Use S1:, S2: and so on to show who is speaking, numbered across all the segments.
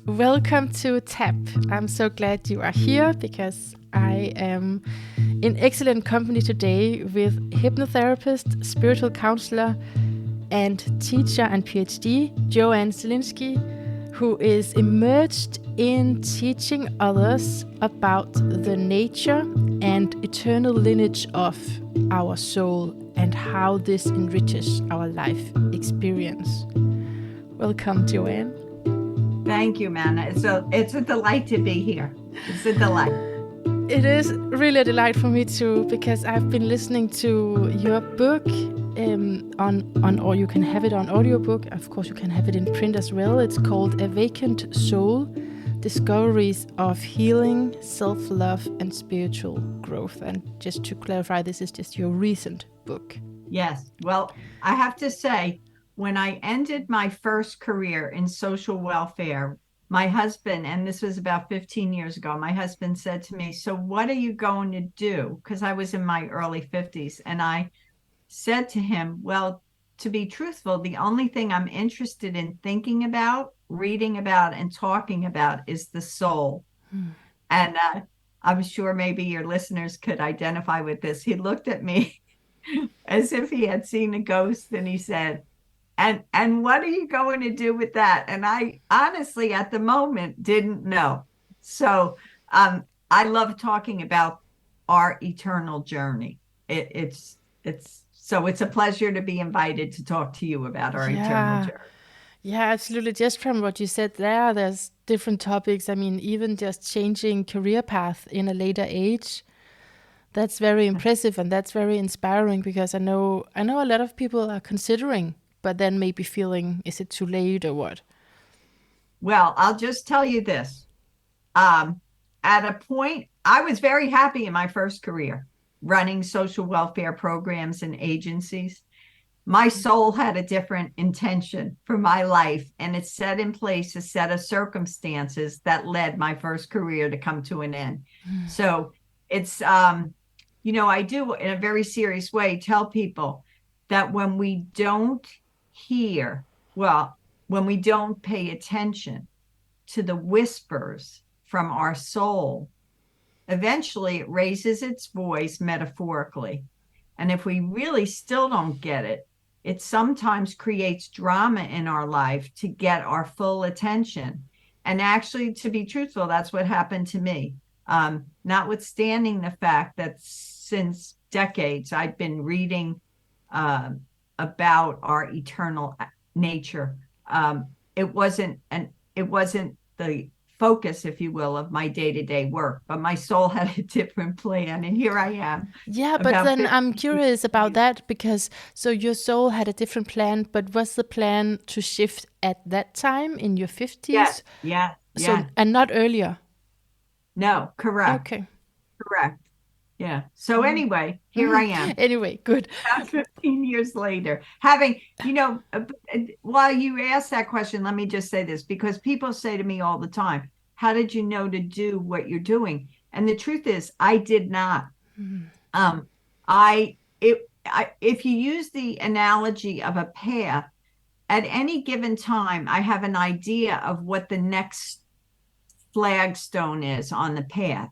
S1: Welcome to TAP. I'm so glad you are here because I am in excellent company today with hypnotherapist, spiritual counselor, and teacher and Ph.D. Joanne Selinske, who is immersed in teaching others about the nature and eternal lineage of our soul and how this enriches our life experience. Welcome, Joanne.
S2: Thank you, Manna. It's a delight to be here. It's a delight.
S1: It is really a delight for me too, because I've been listening to your book or you can have it on audiobook. Of course, you can have it in print as well. It's called Awakened Soul, Discoveries of Healing, Self-Love and Spiritual Growth. And just to clarify, this is just your recent book.
S2: Yes. Well, I have to say, when I ended my first career in social welfare, my husband, and this was about 15 years ago, my husband said to me, "So what are you going to do?" Because I was in my early 50s. And I said to him, "Well, to be truthful, the only thing I'm interested in thinking about, reading about, and talking about is the soul." And I'm sure maybe your listeners could identify with this. He looked at me as if he had seen a ghost, and he said, and what are you going to do with that? And I honestly, at the moment, didn't know. So I love talking about our eternal journey. It's a pleasure to be invited to talk to you about our eternal journey.
S1: Yeah, absolutely. Just from what you said there's different topics. I mean, even just changing career path in a later age. That's very impressive and that's very inspiring, because I know a lot of people are considering, but then maybe feeling, is it too late or what?
S2: Well, I'll just tell you this. At a point, I was very happy in my first career running social welfare programs and agencies. My soul had a different intention for my life, and it set in place a set of circumstances that led my first career to come to an end. So it's, I do in a very serious way tell people that when we don't hear, well, when we don't pay attention to the whispers from our soul, eventually it raises its voice metaphorically. And if we really still don't get it, it sometimes creates drama in our life to get our full attention. And actually, to be truthful, that's what happened to me. Notwithstanding the fact that since decades I've been reading about our eternal nature, it wasn't the focus, if you will, of my day-to-day work, but my soul had a different plan, and here I am.
S1: Yeah, but then I'm curious about that, because so your soul had a different plan, but was the plan to shift at that time in your 50s?
S2: Yeah.
S1: So, and not earlier?
S2: No, correct.
S1: Okay.
S2: Correct. Yeah. So anyway, here I am.
S1: Anyway, good.
S2: About 15 years later, while you ask that question, let me just say this, because people say to me all the time, "How did you know to do what you're doing?" And the truth is, I did not. If you use the analogy of a path, at any given time, I have an idea of what the next flagstone is on the path,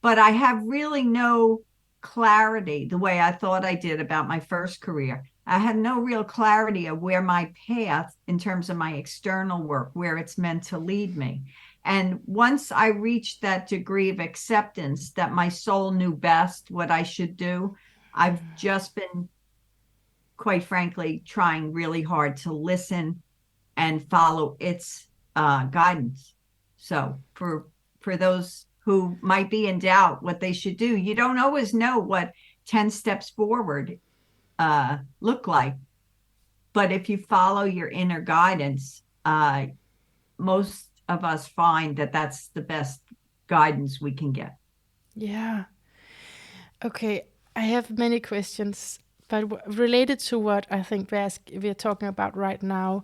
S2: but I have really no clarity the way I thought I did about my first career. I had no real clarity of where my path, in terms of my external work, where it's meant to lead me. And once I reached that degree of acceptance that my soul knew best what I should do, I've just been, quite frankly, trying really hard to listen and follow its guidance. So for those who might be in doubt what they should do, you don't always know what 10 steps forward look like. But if you follow your inner guidance, most of us find that that's the best guidance we can get.
S1: Yeah. Okay, I have many questions, but related to what I think we're talking about right now.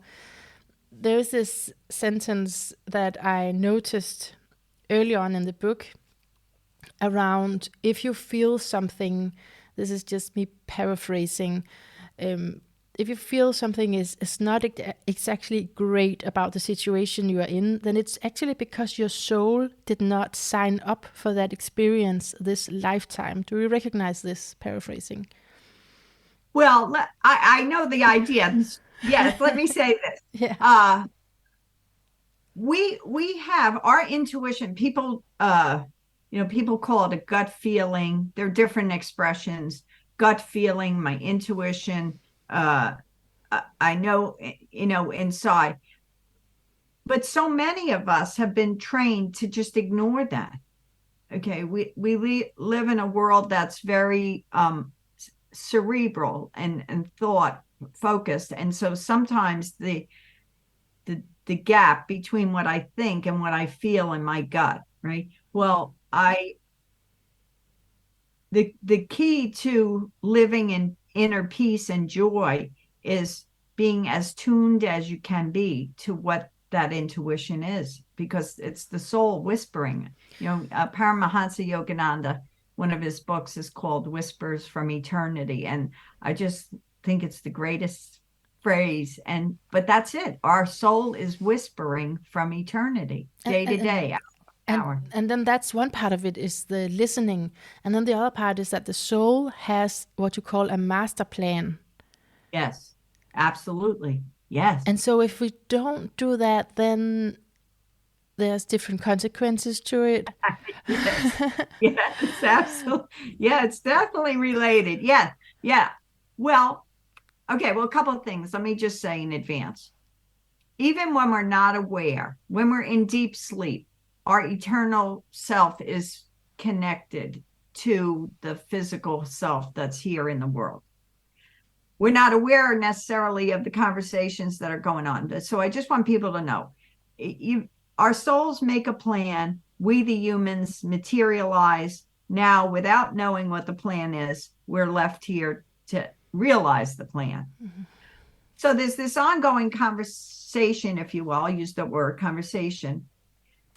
S1: There's this sentence that I noticed early on in the book around, if you feel something, this is just me paraphrasing, if you feel something is not exactly great about the situation you are in, then it's actually because your soul did not sign up for that experience this lifetime. Do you recognize this paraphrasing?
S2: Well, I know the idea. Yes, let me say this.
S1: Yeah.
S2: We have our intuition. People, people call it a gut feeling. There are different expressions. Gut feeling, my intuition. I know, inside. But so many of us have been trained to just ignore that. Okay, we live in a world that's very cerebral and thought focused, and so sometimes the gap between what I think and what I feel in my gut, right? Well, the key to living in inner peace and joy is being as tuned as you can be to what that intuition is, because it's the soul whispering. Paramahansa Yogananda, one of his books is called Whispers from Eternity, and I just think it's the greatest phrase. But that's it. Our soul is whispering from eternity, day to day, hour to hour.
S1: And then that's one part of it, is the listening. And then the other part is that the soul has what you call a master plan.
S2: Yes, absolutely. Yes.
S1: And so if we don't do that, then there's different consequences to it.
S2: Yes. Yes, absolutely. Yeah, it's definitely related. Yeah. Yeah. Well, okay. Well, a couple of things. Let me just say in advance. Even when we're not aware, when we're in deep sleep, our eternal self is connected to the physical self that's here in the world. We're not aware necessarily of the conversations that are going on. So I just want people to know, our souls make a plan. We, the humans, materialize. Now, without knowing what the plan is, we're left here to realize the plan. Mm-hmm. So there's this ongoing conversation, if you will, I'll use the word conversation,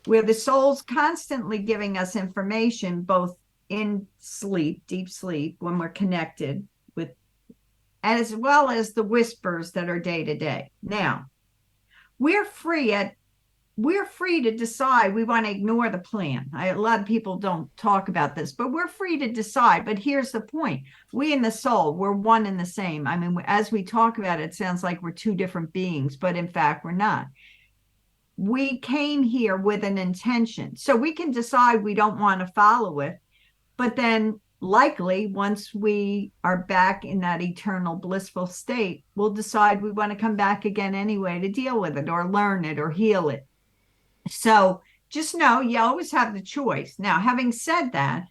S2: where the soul's constantly giving us information, both in sleep, deep sleep, when we're connected with, as well as the whispers that are day to day. Now, we're free to decide we want to ignore the plan. A lot of people don't talk about this, but we're free to decide. But here's the point. We in the soul, we're one and the same. I mean, as we talk about it, it sounds like we're two different beings, but in fact, we're not. We came here with an intention. So we can decide we don't want to follow it, but then likely once we are back in that eternal blissful state, we'll decide we want to come back again anyway to deal with it or learn it or heal it. So just know you always have the choice. Now, having said that,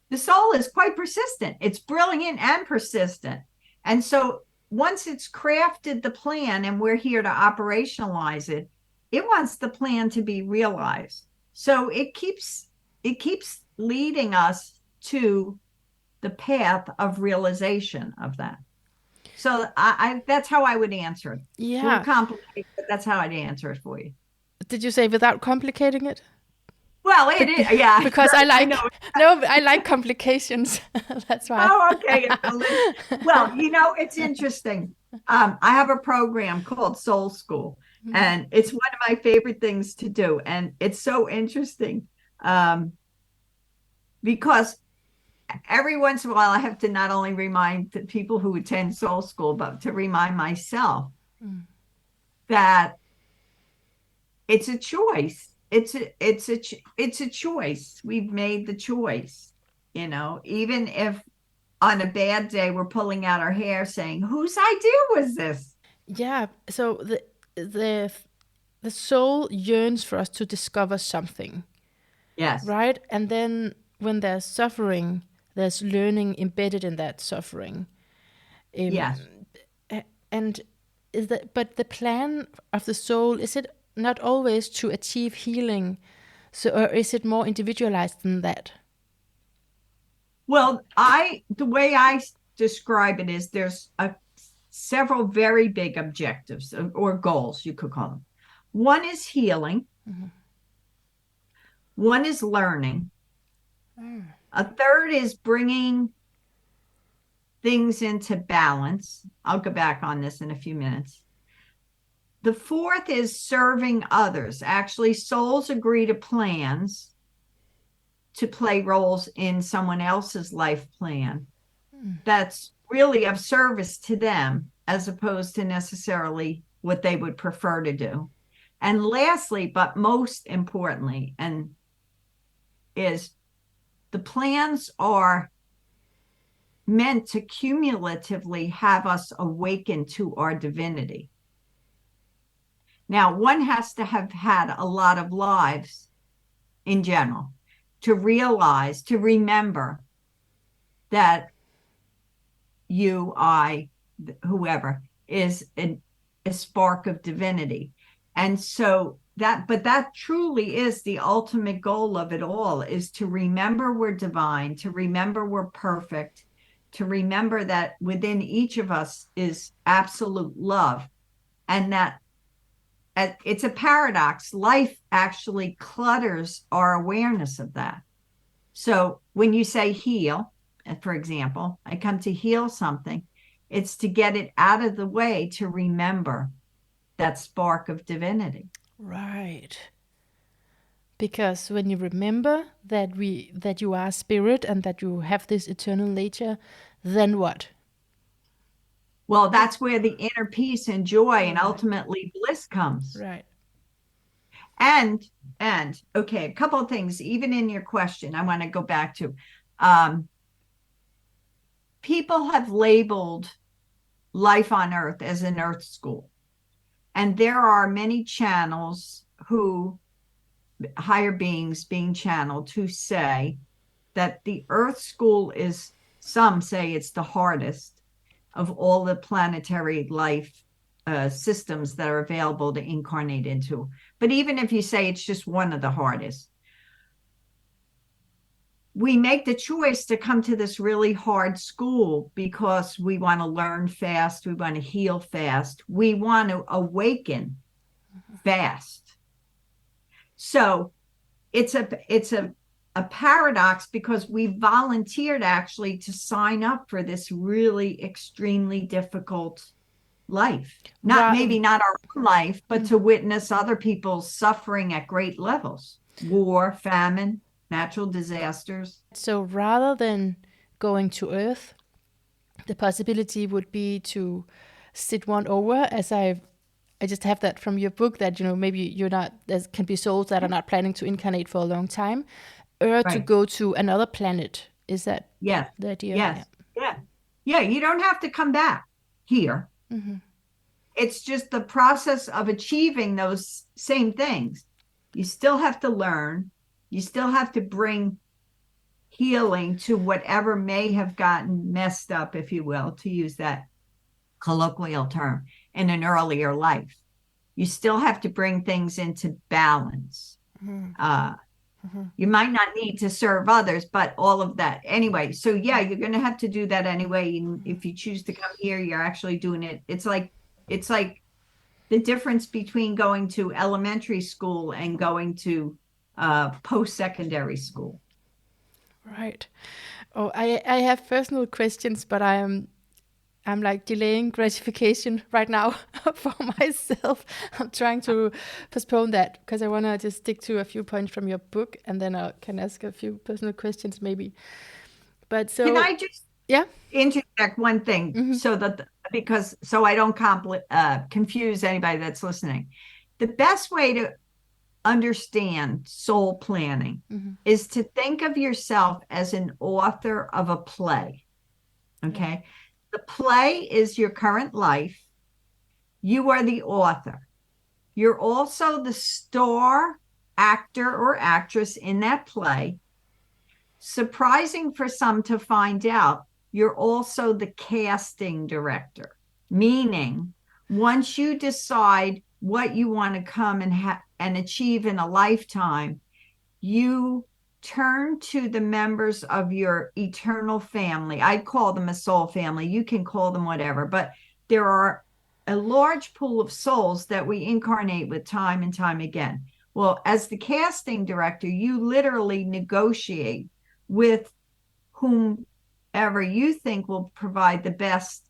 S2: the soul is quite persistent. It's brilliant and persistent. And so once it's crafted the plan and we're here to operationalize it, it wants the plan to be realized. So it keeps leading us to the path of realization of that. So that's how I would answer it.
S1: Yeah.
S2: It's a little complicated, but that's how I'd answer it for you.
S1: Did you say without complicating it?
S2: Well, it is, yeah.
S1: Because I like complications. That's why.
S2: Oh, okay. Well, it's interesting. I have a program called Soul School, and it's one of my favorite things to do. And it's so interesting because every once in a while I have to not only remind the people who attend Soul School, but to remind myself that it's a choice. It's a choice. We've made the choice, even if on a bad day we're pulling out our hair saying, whose idea was this?
S1: Yeah. So the soul yearns for us to discover something.
S2: Yes.
S1: Right? And then when there's suffering, there's learning embedded in that suffering.
S2: Yes.
S1: And but the plan of the soul, is it not always to achieve healing? So, or is it more individualized than that?
S2: Well, the way I describe it is there's several very big objectives or goals, you could call them. One is healing. Mm-hmm. One is learning. A third is bringing things into balance. I'll go back on this in a few minutes. The fourth is serving others. Actually, souls agree to plans to play roles in someone else's life plan that's really of service to them, as opposed to necessarily what they would prefer to do. And lastly, but most importantly, is the plans are meant to cumulatively have us awaken to our divinity. Now, one has to have had a lot of lives in general to realize, to remember that you, I, whoever, is a spark of divinity. And so but that truly is the ultimate goal of it all, is to remember we're divine, to remember we're perfect, to remember that within each of us is absolute love. And that it's a paradox. Life actually clutters our awareness of that. So when you say heal, for example, I come to heal something, it's to get it out of the way to remember that spark of divinity.
S1: Right. Because when you remember that you are spirit and that you have this eternal nature, then what?
S2: Well, that's where the inner peace and joy and ultimately bliss comes.
S1: Right.
S2: And okay, a couple of things, even in your question, I want to go back to. People have labeled life on Earth as an Earth school. And there are many channels higher beings being channeled, who say that the Earth school is, some say it's the hardest of all the planetary life systems that are available to incarnate into. But even if you say it's just one of the hardest, we make the choice to come to this really hard school because we want to learn fast, we want to heal fast, we want to awaken fast. So it's a paradox, because we volunteered actually to sign up for this really extremely difficult life. Maybe not our own life, but to witness other people's suffering at great levels. War, famine, natural disasters.
S1: So rather than going to Earth, the possibility would be to sit one over, as I just have that from your book, that, maybe you're not, there can be souls that are not planning to incarnate for a long time, or to go to another planet. Is that the idea?
S2: Yes. Yeah. You don't have to come back here. Mm-hmm. It's just the process of achieving those same things. You still have to learn. You still have to bring healing to whatever may have gotten messed up, if you will, to use that colloquial term, in an earlier life. You still have to bring things into balance. Mm-hmm. You might not need to serve others, but all of that. Anyway, so yeah, you're going to have to do that anyway. And if you choose to come here, you're actually doing it. It's like the difference between going to elementary school and going to post-secondary school.
S1: Right. Oh, I have personal questions, but I'm like delaying gratification right now for myself. I'm trying to postpone that because I want to just stick to a few points from your book, and then I can ask a few personal questions maybe. But so
S2: can I just interject one thing, mm-hmm. so I don't confuse anybody that's listening. The best way to understand soul planning mm-hmm. is to think of yourself as an author of a play. Okay. Yeah. The play is your current life. You are the author. You're also the star actor or actress in that play. Surprising for some to find out, you're also the casting director, meaning once you decide what you want to come and achieve in a lifetime, you turn to the members of your eternal family. I'd call them a soul family. You can call them whatever, but there are a large pool of souls that we incarnate with time and time again. Well, as the casting director, you literally negotiate with whom whoever you think will provide the best,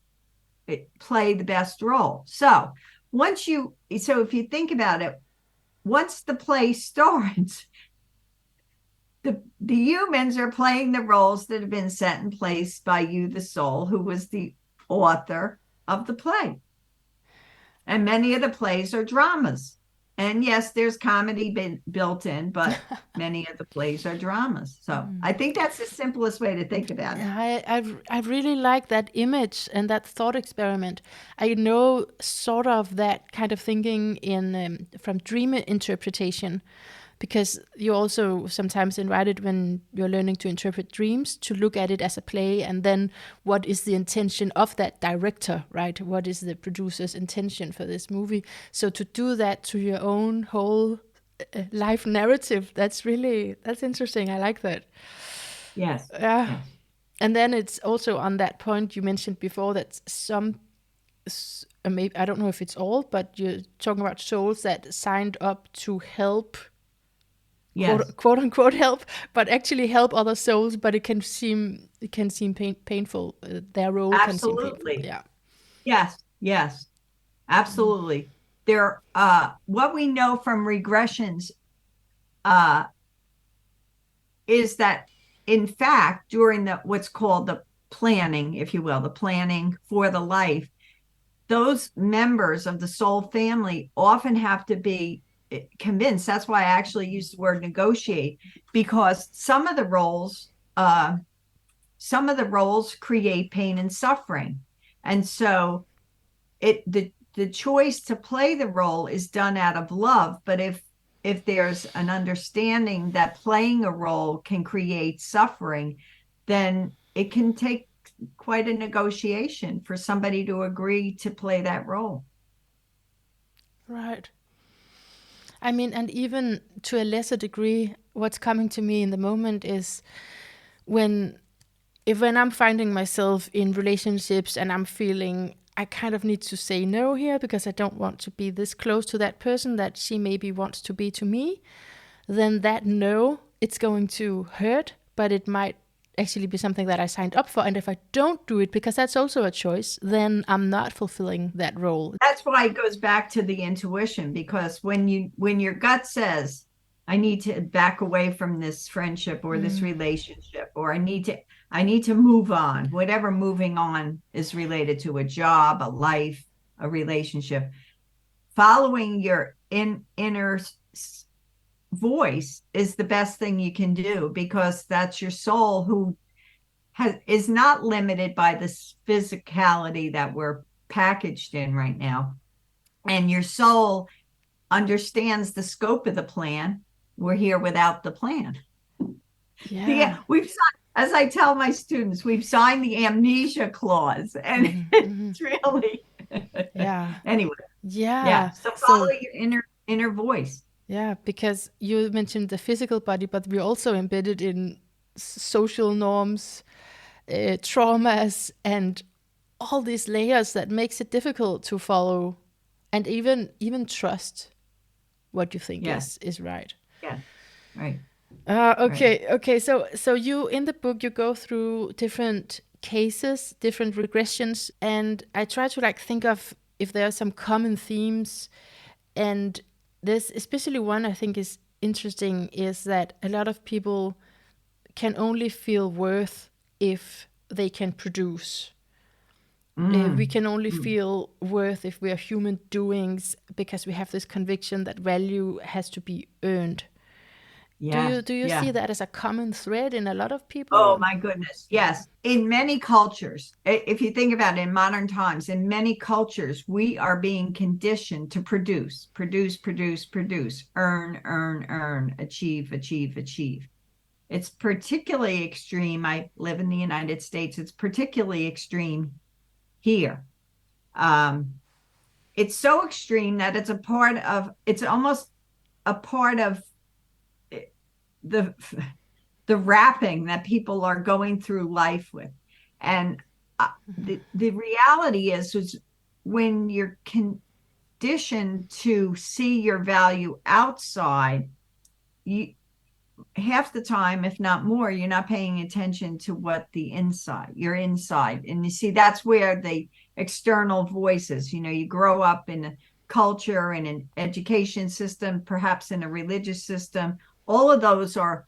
S2: play the best role. So if you think about it, once the play starts, the humans are playing the roles that have been set in place by you, the soul, who was the author of the play. And many of the plays are dramas. And yes, there's comedy built in, but many of the plays are dramas. So I think that's the simplest way to think about it.
S1: I really like that image and that thought experiment. I know sort of that kind of thinking in from dream interpretation, because you also sometimes invite it when you're learning to interpret dreams to look at it as a play, and then what is the intention of that director, right? What is the producer's intention for this movie? So to do that to your own whole life narrative, that's interesting. I like that.
S2: Yes.
S1: Yeah.
S2: Yes.
S1: And then it's also on that point you mentioned before that maybe, I don't know if it's all, but you're talking about souls that signed up to help,
S2: Yes.
S1: quote unquote help, but actually help other souls, but it can seem painful. Their role can seem painful. Yeah.
S2: Yes. Yes. Absolutely. There, what we know from regressions is that, in fact, during what's called the planning, if you will, the planning for the life, those members of the soul family often have to be convinced. That's why I actually use the word negotiate, because some of the roles create pain and suffering. And so the choice to play the role is done out of love. But if there's an understanding that playing a role can create suffering, then it can take quite a negotiation for somebody to agree to play that role.
S1: Right. I mean, and even to a lesser degree, what's coming to me in the moment is when I'm finding myself in relationships and I'm feeling I kind of need to say no here because I don't want to be this close to that person that she maybe wants to be to me, then that no, it's going to hurt, but it might actually be something that I signed up for. And if I don't do it, because that's also a choice, then I'm not fulfilling that role.
S2: That's why it goes back to the intuition, because when your gut says, I need to back away from this friendship or this relationship, or I need to move on, whatever moving on is related to, a job, a life, a relationship, following your inner voice is the best thing you can do, because that's your soul who is not limited by this physicality that we're packaged in right now. And your soul understands the scope of the plan. We're here without the plan.
S1: Yeah.
S2: We've signed, as I tell my students, we've signed the amnesia clause, and it's really
S1: yeah.
S2: Anyway.
S1: Yeah.
S2: So follow your inner voice.
S1: Yeah, because you mentioned the physical body, but we're also embedded in social norms, traumas, and all these layers that makes it difficult to follow and even trust what you think is right.
S2: Yeah, right.
S1: Okay. Okay. So you, in the book, you go through different cases, different regressions, and I try to think of if there are some common themes. And there's especially one I think is interesting, is that a lot of people can only feel worth if they can produce. We can only feel worth if we are human doings, because we have this conviction that value has to be earned.
S2: Yeah.
S1: Do you see that as a common thread in a lot of people?
S2: Oh my goodness. Yes. In many cultures, if you think about it, in modern times, in many cultures, we are being conditioned to produce, earn, achieve. It's particularly extreme. I live in the United States. It's particularly extreme here. It's so extreme that it's almost a part of the wrapping that people are going through life with. And the reality is when you're conditioned to see your value outside, half the time, if not more, you're not paying attention to what you're inside. And you see, that's where the external voices, you grow up in a culture, in an education system, perhaps in a religious system. All of those are,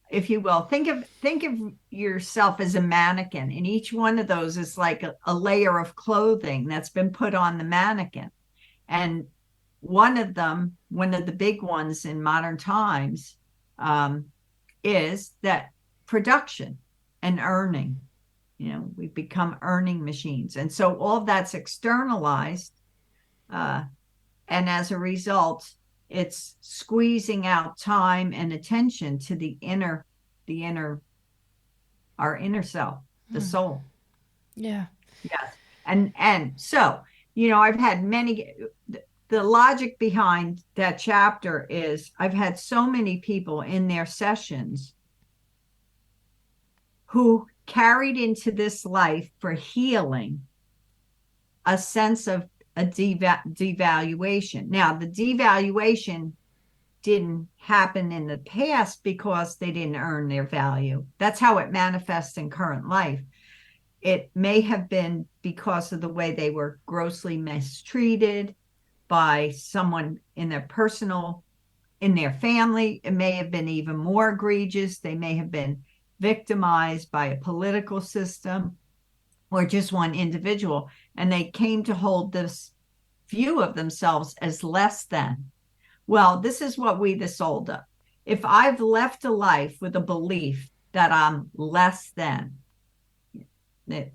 S2: if you will, think of yourself as a mannequin, and each one of those is like a layer of clothing that's been put on the mannequin. And one of the big ones in modern times, is that production and earning. We've become earning machines, and so all of that's externalized, and as a result, it's squeezing out time and attention to our inner self, the soul.
S1: Yeah.
S2: Yes. And so, I've had the logic behind that chapter is I've had so many people in their sessions who carried into this life for healing a sense of a devaluation. Now, the devaluation didn't happen in the past because they didn't earn their value. That's how it manifests in current life. It may have been because of the way they were grossly mistreated by someone in their family. It may have been even more egregious. They may have been victimized by a political system or just one individual, and they came to hold this view of themselves as less than. Well, this is what we, the soul, do. If I've left a life with a belief that I'm less than, that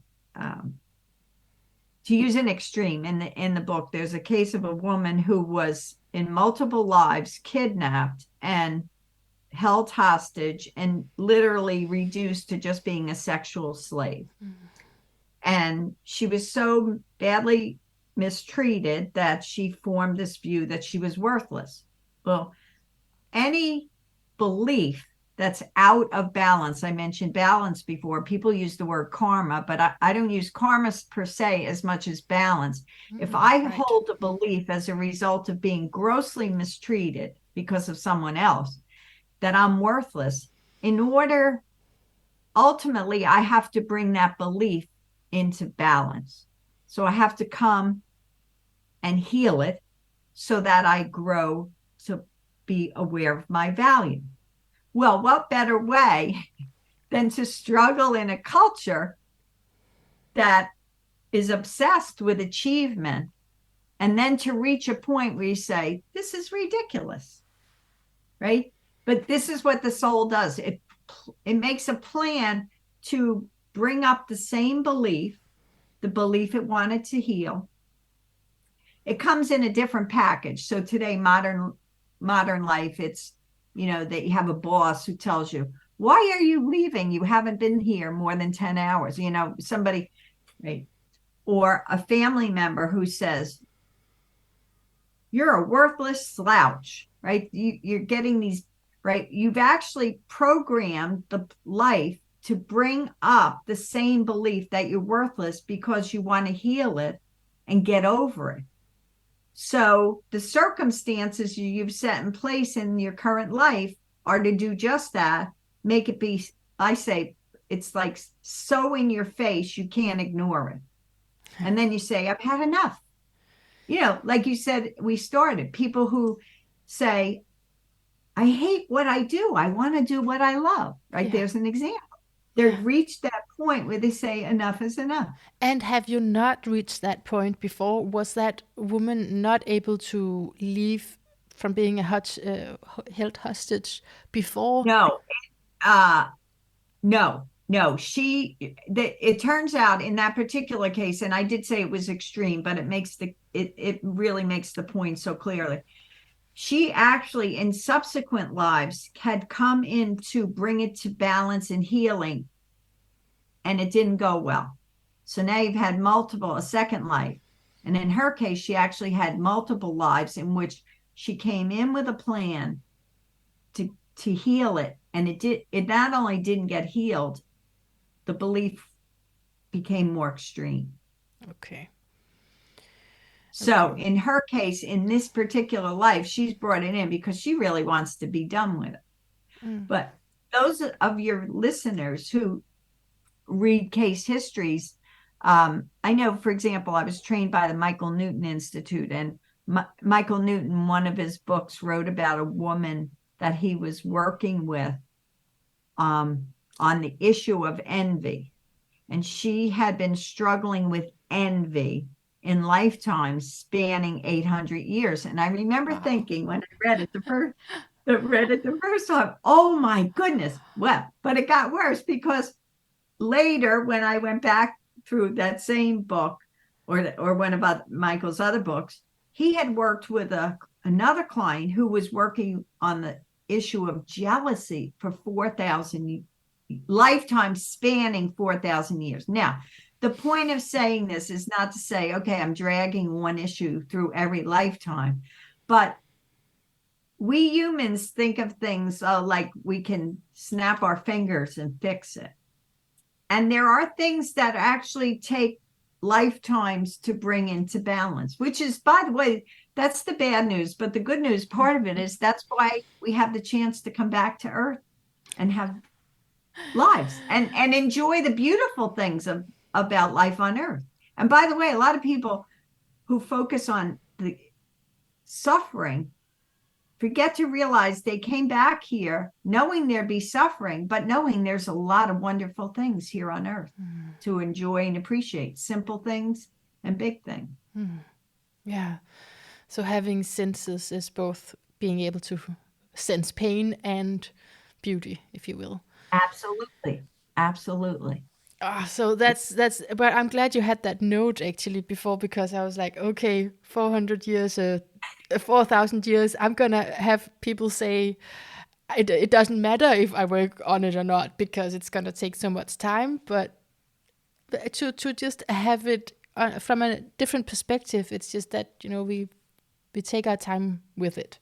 S2: to use an extreme, in the book, there's a case of a woman who was in multiple lives kidnapped and held hostage and literally reduced to just being a sexual slave. Mm-hmm. And she was so badly mistreated that she formed this view that she was worthless. Well, any belief that's out of balance, I mentioned balance before, people use the word karma, but I don't use karma per se as much as balance. If I hold a belief as a result of being grossly mistreated because of someone else, that I'm worthless, ultimately, I have to bring that belief into balance. So I have to come and heal it so that I grow to be aware of my value. Well, what better way than to struggle in a culture that is obsessed with achievement, and then to reach a point where you say, this is ridiculous, right? But this is what the soul does. It makes a plan to bring up the same belief, the belief it wanted to heal. It comes in a different package. So today, modern life, it's, that you have a boss who tells you, why are you leaving? You haven't been here more than 10 hours. Somebody, right? Or a family member who says, you're a worthless slouch, right? You're getting these, right? You've actually programmed the life to bring up the same belief that you're worthless because you want to heal it and get over it. So the circumstances you've set in place in your current life are to do just that. Make it be, I say, it's like so in your face, you can't ignore it. And then you say, I've had enough. Like you said, we started, people who say, I hate what I do. I want to do what I love, right? Yeah. There's an example. They've reached that point where they say enough is enough.
S1: And have you not reached that point before? Was that woman not able to leave from being held hostage before?
S2: No. It turns out in that particular case, and I did say it was extreme, but it really makes the point so clearly. She actually, in subsequent lives, had come in to bring it to balance and healing, and it didn't go well. So now you've had a second life. And in her case, she actually had multiple lives in which she came in with a plan to heal it. And it not only didn't get healed, the belief became more extreme.
S1: Okay.
S2: So in her case, in this particular life, she's brought it in because she really wants to be done with it. But those of your listeners who read case histories, I know, for example, I was trained by the Michael Newton Institute, and Michael Newton, one of his books, wrote about a woman that he was working with on the issue of envy. And she had been struggling with envy in lifetimes spanning 800 years. And I remember thinking when I read it the first time, oh my goodness. Well, but it got worse because later when I went back through that same book or one of Michael's other books, he had worked with another client who was working on the issue of jealousy for 4,000 lifetime spanning 4,000 years. Now, the point of saying this is not to say, okay, I'm dragging one issue through every lifetime, but we humans think of things like we can snap our fingers and fix it. And there are things that actually take lifetimes to bring into balance, which is, by the way, that's the bad news. But the good news part of it is that's why we have the chance to come back to Earth and have lives and enjoy the beautiful things about life on Earth. And by the way, a lot of people who focus on the suffering forget to realize they came back here knowing there'd be suffering, but knowing there's a lot of wonderful things here on Earth to enjoy and appreciate, simple things and big things.
S1: Yeah. So having senses is both being able to sense pain and beauty, if you will.
S2: Absolutely. Absolutely.
S1: So that's, but I'm glad you had that note actually before, because I was like, okay, 400 years, 4,000 years, I'm gonna have people say it doesn't matter if I work on it or not because it's gonna take so much time. But to just have it from a different perspective, it's just that, you know, we take our time with it.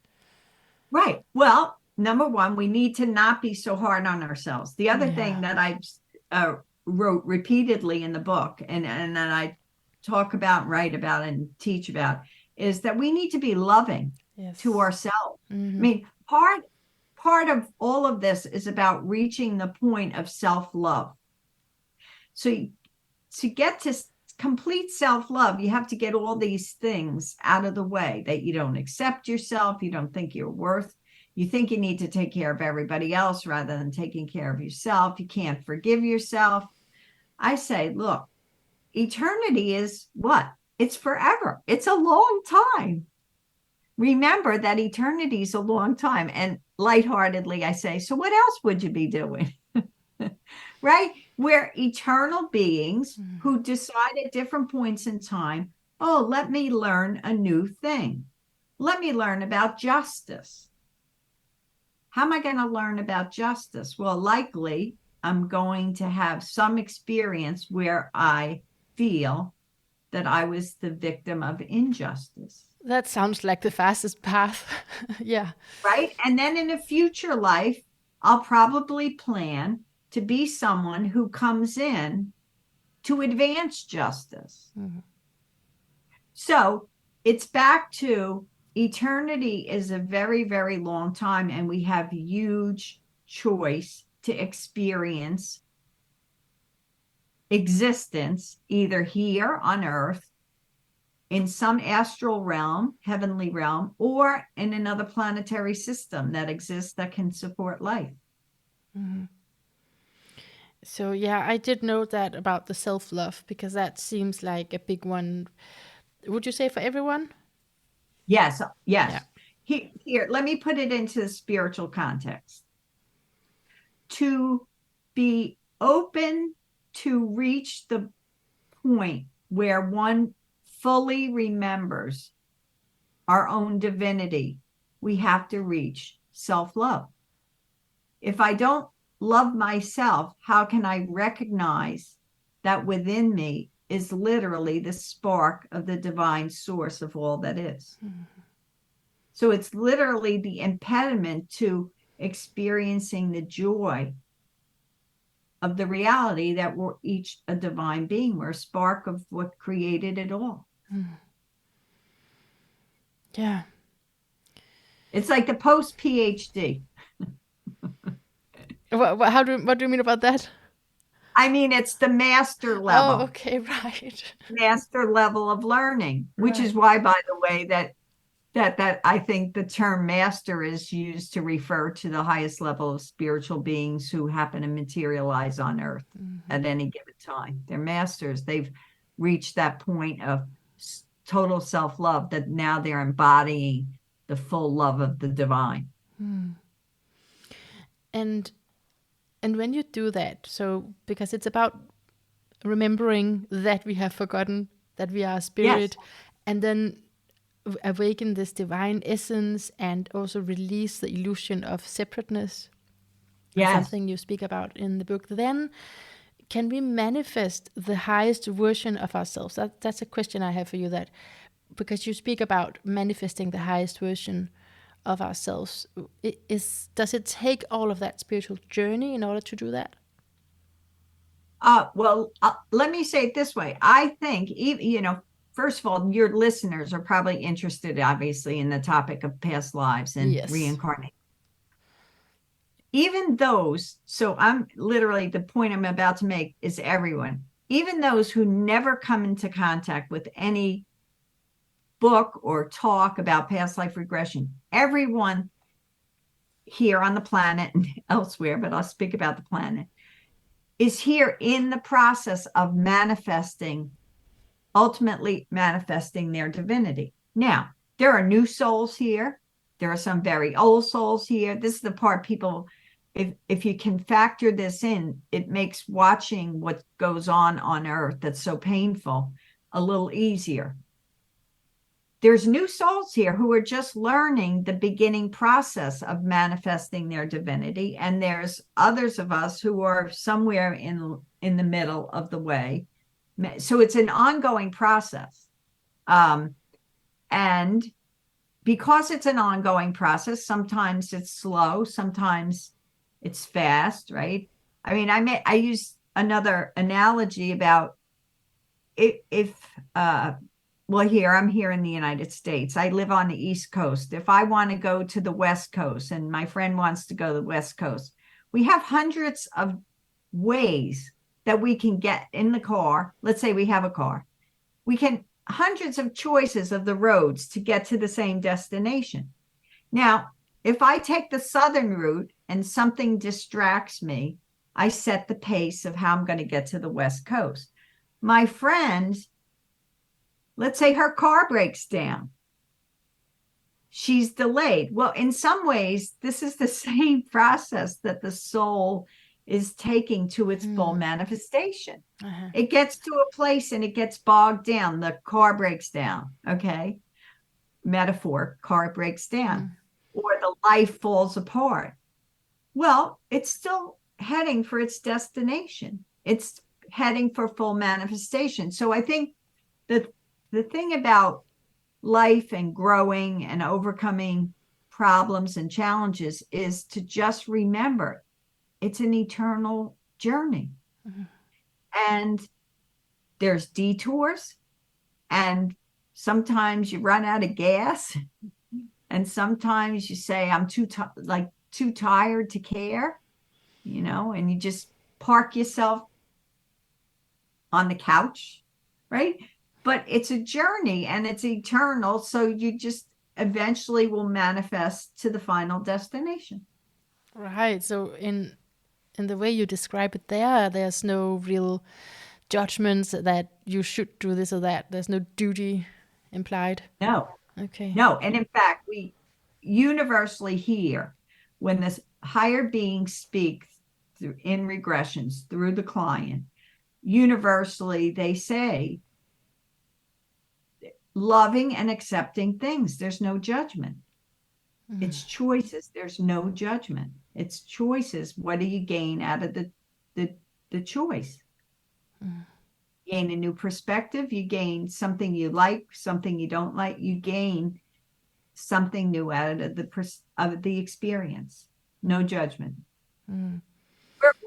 S2: Right. Well, number one, we need to not be so hard on ourselves. The other thing that I wrote repeatedly in the book and that I talk about, write about, and teach about is that we need to be loving to ourselves. I mean, part of all of this is about reaching the point of self-love. So to get to complete self-love, you have to get all these things out of the way, that you don't accept yourself, you don't think you're worth, you think you need to take care of everybody else rather than taking care of yourself, you can't forgive yourself. I say, look, eternity is what? It's forever. It's a long time. Remember that eternity is a long time. And lightheartedly, I say, so what else would you be doing? Right? We're eternal beings who decide at different points in time, oh, let me learn a new thing. Let me learn about justice. How am I going to learn about justice? Well, likely I'm going to have some experience where I feel that I was the victim of injustice.
S1: That sounds like the fastest path. Yeah.
S2: Right? And then in a future life, I'll probably plan to be someone who comes in to advance justice. So it's back to eternity is a very, very long time, and we have huge choice to experience existence either here on Earth, in some astral realm, heavenly realm, or in another planetary system that exists that can support life.
S1: So yeah, I did know that about the self-love, because that seems like a big one. Would you say for everyone?
S2: Yes. Yeah. Here, let me put it into the spiritual context. To be open to reach the point where one fully remembers our own divinity, we have to reach self-love. If I don't love myself, how can I recognize that within me is literally the spark of the divine source of all that is? So it's literally the impediment to experiencing the joy of the reality that we're each a divine being. We're a spark of what created it all.
S1: Yeah.
S2: It's like the post Ph.D.
S1: What do you mean about that?
S2: I mean, it's the master
S1: Oh,
S2: level,
S1: okay, right.
S2: master level of learning, which is
S1: Right.
S2: why, by the way, that I think the term master is used to refer to the highest level of spiritual beings who happen to materialize on earth at any given time. They're masters. They've reached that point of total self-love that now they're embodying the full love of the divine.
S1: And when you do that, so because it's about remembering that we have forgotten that we are a
S2: Yes,
S1: spirit, and then awaken this divine essence and also release the illusion of separateness,
S2: yes.
S1: something you speak about in the book, then can we manifest the highest version of ourselves? That's a question I have for you, that because you speak about manifesting the highest version of ourselves, does it take all of that spiritual journey in order to do that?
S2: Well, let me say it this way. I think, first of all, your listeners are probably interested, obviously, in the topic of past lives and
S1: Yes.
S2: reincarnation. Even those, so I'm literally, the point I'm about to make is everyone, even those who never come into contact with any book or talk about past life regression, everyone here on the planet and elsewhere, but I'll speak about the planet, is here in the process of ultimately manifesting their divinity. Now, there are new souls here. There are some very old souls here. This is the part people, if you can factor this in, it makes watching what goes on earth that's so painful a little easier. There's new souls here who are just learning the beginning process of manifesting their divinity, and there's others of us who are somewhere in the middle of the way. So it's an ongoing process. And because it's an ongoing process, sometimes it's slow, sometimes it's fast, right? I mean, I use another analogy about if well, I'm here in the United States. I live on the East Coast. If I want to go to the West Coast and my friend wants to go to the West Coast, we have hundreds of ways that we can get in the car. Let's say we have a car. We can hundreds of choices of the roads to get to the same destination. Now, if I take the southern route and something distracts me, I set the pace of how I'm going to get to the West Coast. My friend, let's say her car breaks down. She's delayed. Well, in some ways, this is the same process that the soul is taking to its full manifestation. It gets to a place and it gets bogged down. The car breaks down. Okay. Metaphor, car breaks down, or the life falls apart. Well, it's still heading for its destination. It's heading for full manifestation. So I think that the thing about life and growing and overcoming problems and challenges is to just remember it's an eternal journey. And there's detours, and sometimes you run out of gas, and sometimes you say I'm too tired to care, and you just park yourself on the couch, right? But it's a journey and it's eternal, so you just eventually will manifest to the final destination.
S1: Right. So in the way you describe it there's no real judgments that you should do this or that. There's no duty implied.
S2: No,
S1: Okay.
S2: no. And in fact, we universally hear when this higher being speaks in regressions through the client, universally they say loving and accepting things. There's no judgment. It's choices. There's no judgment. It's choices. What do you gain out of the choice? You gain a new perspective. You gain something you like, something you don't like. You gain something new out of the experience. No judgment.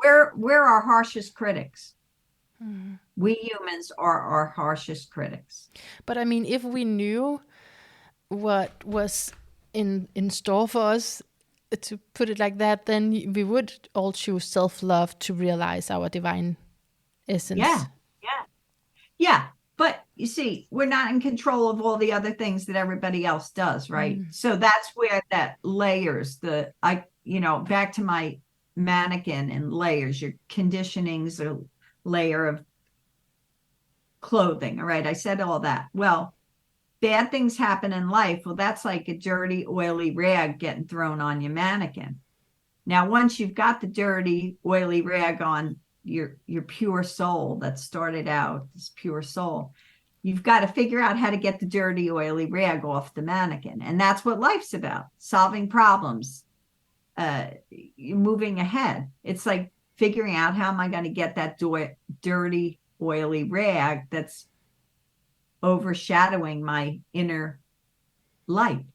S2: We're our harshest critics. We humans are our harshest critics.
S1: But I mean, if we knew what was in store for us to put it like that, then we would all choose self-love to realize our divine essence.
S2: Yeah. Yeah. But you see, we're not in control of all the other things that everybody else does, right? So that's where that layers, back to my mannequin and layers, your conditioning's a layer of clothing. All right. I said all that. Well, bad things happen in life. Well, that's like a dirty, oily rag getting thrown on your mannequin. Now, once you've got the dirty, oily rag on your pure soul that started out, this pure soul, you've got to figure out how to get the dirty, oily rag off the mannequin. And that's what life's about, solving problems, moving ahead. It's like figuring out, how am I going to get that dirty, oily rag that's overshadowing my inner light?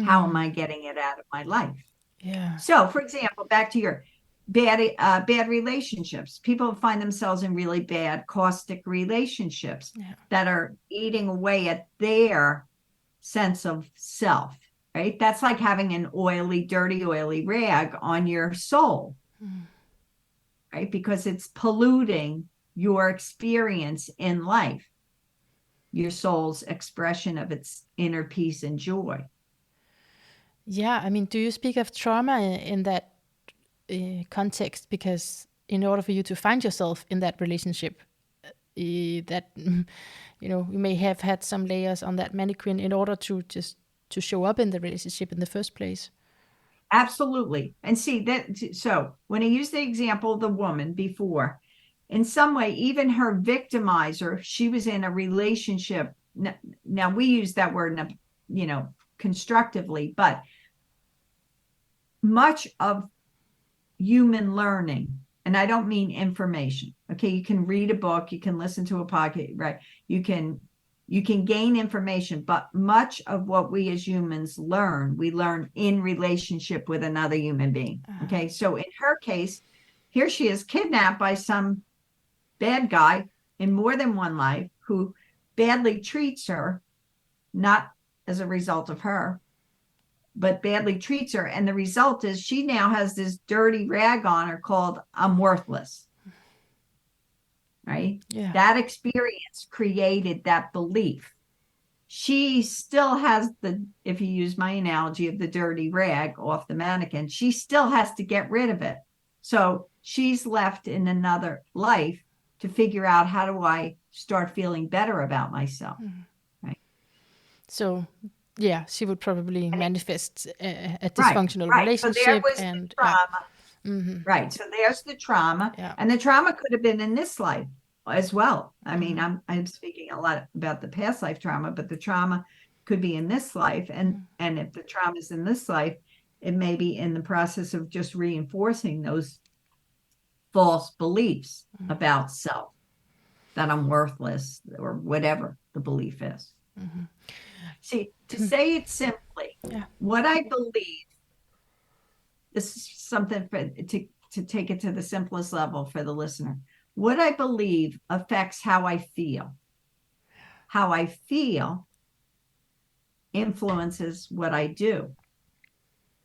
S2: How am I getting it out of my life?
S1: Yeah.
S2: So, for example, back to your bad relationships. People find themselves in really bad, caustic relationships that are eating away at their sense of self, right? That's like having an dirty, oily rag on your soul, right? Because it's polluting your experience in life, your soul's expression of its inner peace and joy.
S1: Yeah, I mean, do you speak of trauma in that context? Because in order for you to find yourself in that relationship, that you may have had some layers on that mannequin in order to just to show up in the relationship in the first place.
S2: Absolutely. And see that, so when I used the example of the woman before, in some way, even her victimizer, she was in a relationship. Now we use that word, constructively, but much of human learning, and I don't mean information. Okay, you can read a book, you can listen to a podcast, right? You can gain information, but much of what we as humans learn, we learn in relationship with another human being. Okay, so in her case, here she is kidnapped by some bad guy in more than one life who badly treats her, not as a result of her, but badly treats her. And the result is she now has this dirty rag on her called I'm worthless. Right?
S1: Yeah.
S2: That experience created that belief. She still has if you use my analogy of the dirty rag off the mannequin, she still has to get rid of it. So she's left in another life to figure out, how do I start feeling better about myself? Right?
S1: So yeah, she would probably manifest a dysfunctional relationship.
S2: So there was the trauma. Right. So there's the trauma.
S1: Yeah.
S2: And the trauma could have been in this life as well. I mean, I'm speaking a lot about the past life trauma, but the trauma could be in this life. And if the trauma is in this life, it may be in the process of just reinforcing those false beliefs about self, that I'm worthless or whatever the belief is. See, to say it simply, what I believe, this is something to take it to the simplest level for the listener. What I believe affects how I feel. How I feel influences what I do.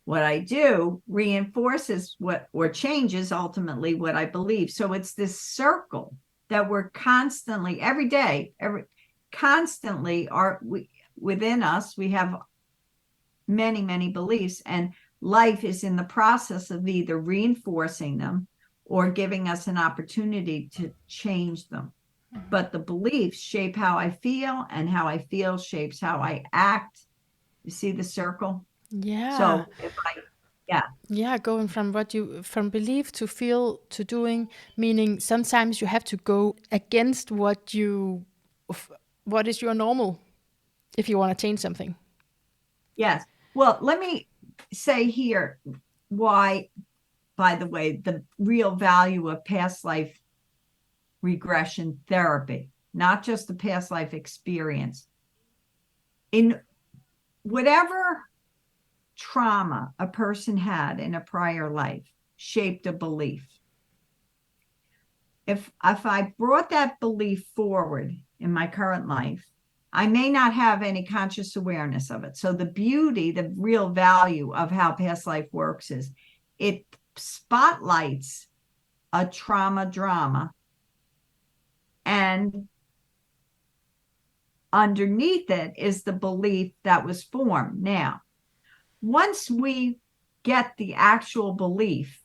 S2: What I do reinforces or changes ultimately what I believe. So it's this circle that we're constantly, every day, constantly within us, we have many, many beliefs, and life is in the process of either reinforcing them or giving us an opportunity to change them. But the beliefs shape how I feel, and how I feel shapes how I act. You see the circle?
S1: Yeah.
S2: So
S1: going from belief to feel to doing, meaning sometimes you have to go against what is your normal if you want to change something.
S2: Yes. Well, let me say here why, by the way, the real value of past life regression therapy, not just the past life experience. In whatever trauma a person had in a prior life shaped a belief. If I brought that belief forward in my current life, I may not have any conscious awareness of it. So the beauty, the real value of how past life works is it spotlights a trauma drama, and underneath it is the belief that was formed. Now, once we get the actual belief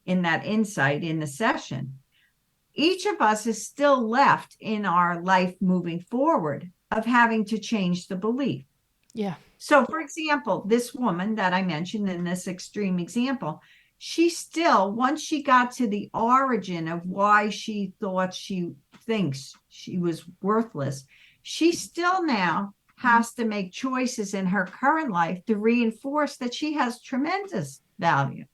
S2: in that insight in the session, each of us is still left in our life moving forward of having to change the belief.
S1: Yeah.
S2: So, for example, this woman that I mentioned in this extreme example, she still, once she got to the origin of why she thought she thinks she was worthless, she still now has to make choices in her current life to reinforce that she has tremendous value,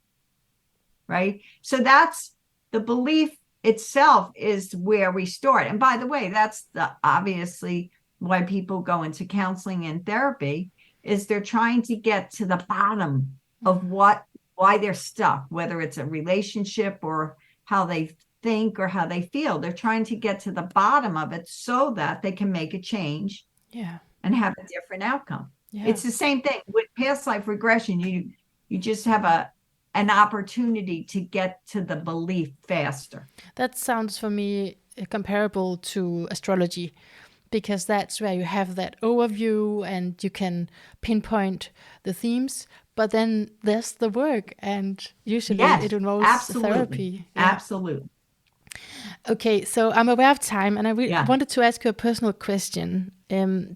S2: right? So that's the belief itself is where we start. And by the way, that's the obviously why people go into counseling and therapy, is they're trying to get to the bottom of why they're stuck, whether it's a relationship or how they think or how they feel. They're trying to get to the bottom of it so that they can make a change,
S1: Yeah.
S2: and have a different outcome.
S1: Yeah.
S2: It's the same thing with past life regression. You just have an opportunity to get to the belief faster.
S1: That sounds for me comparable to astrology, because that's where you have that overview and you can pinpoint the themes, but then there's the work, and usually it involves
S2: absolutely.
S1: therapy.
S2: Yeah. Absolutely.
S1: Okay, so I'm aware of time, and I wanted to ask you a personal question,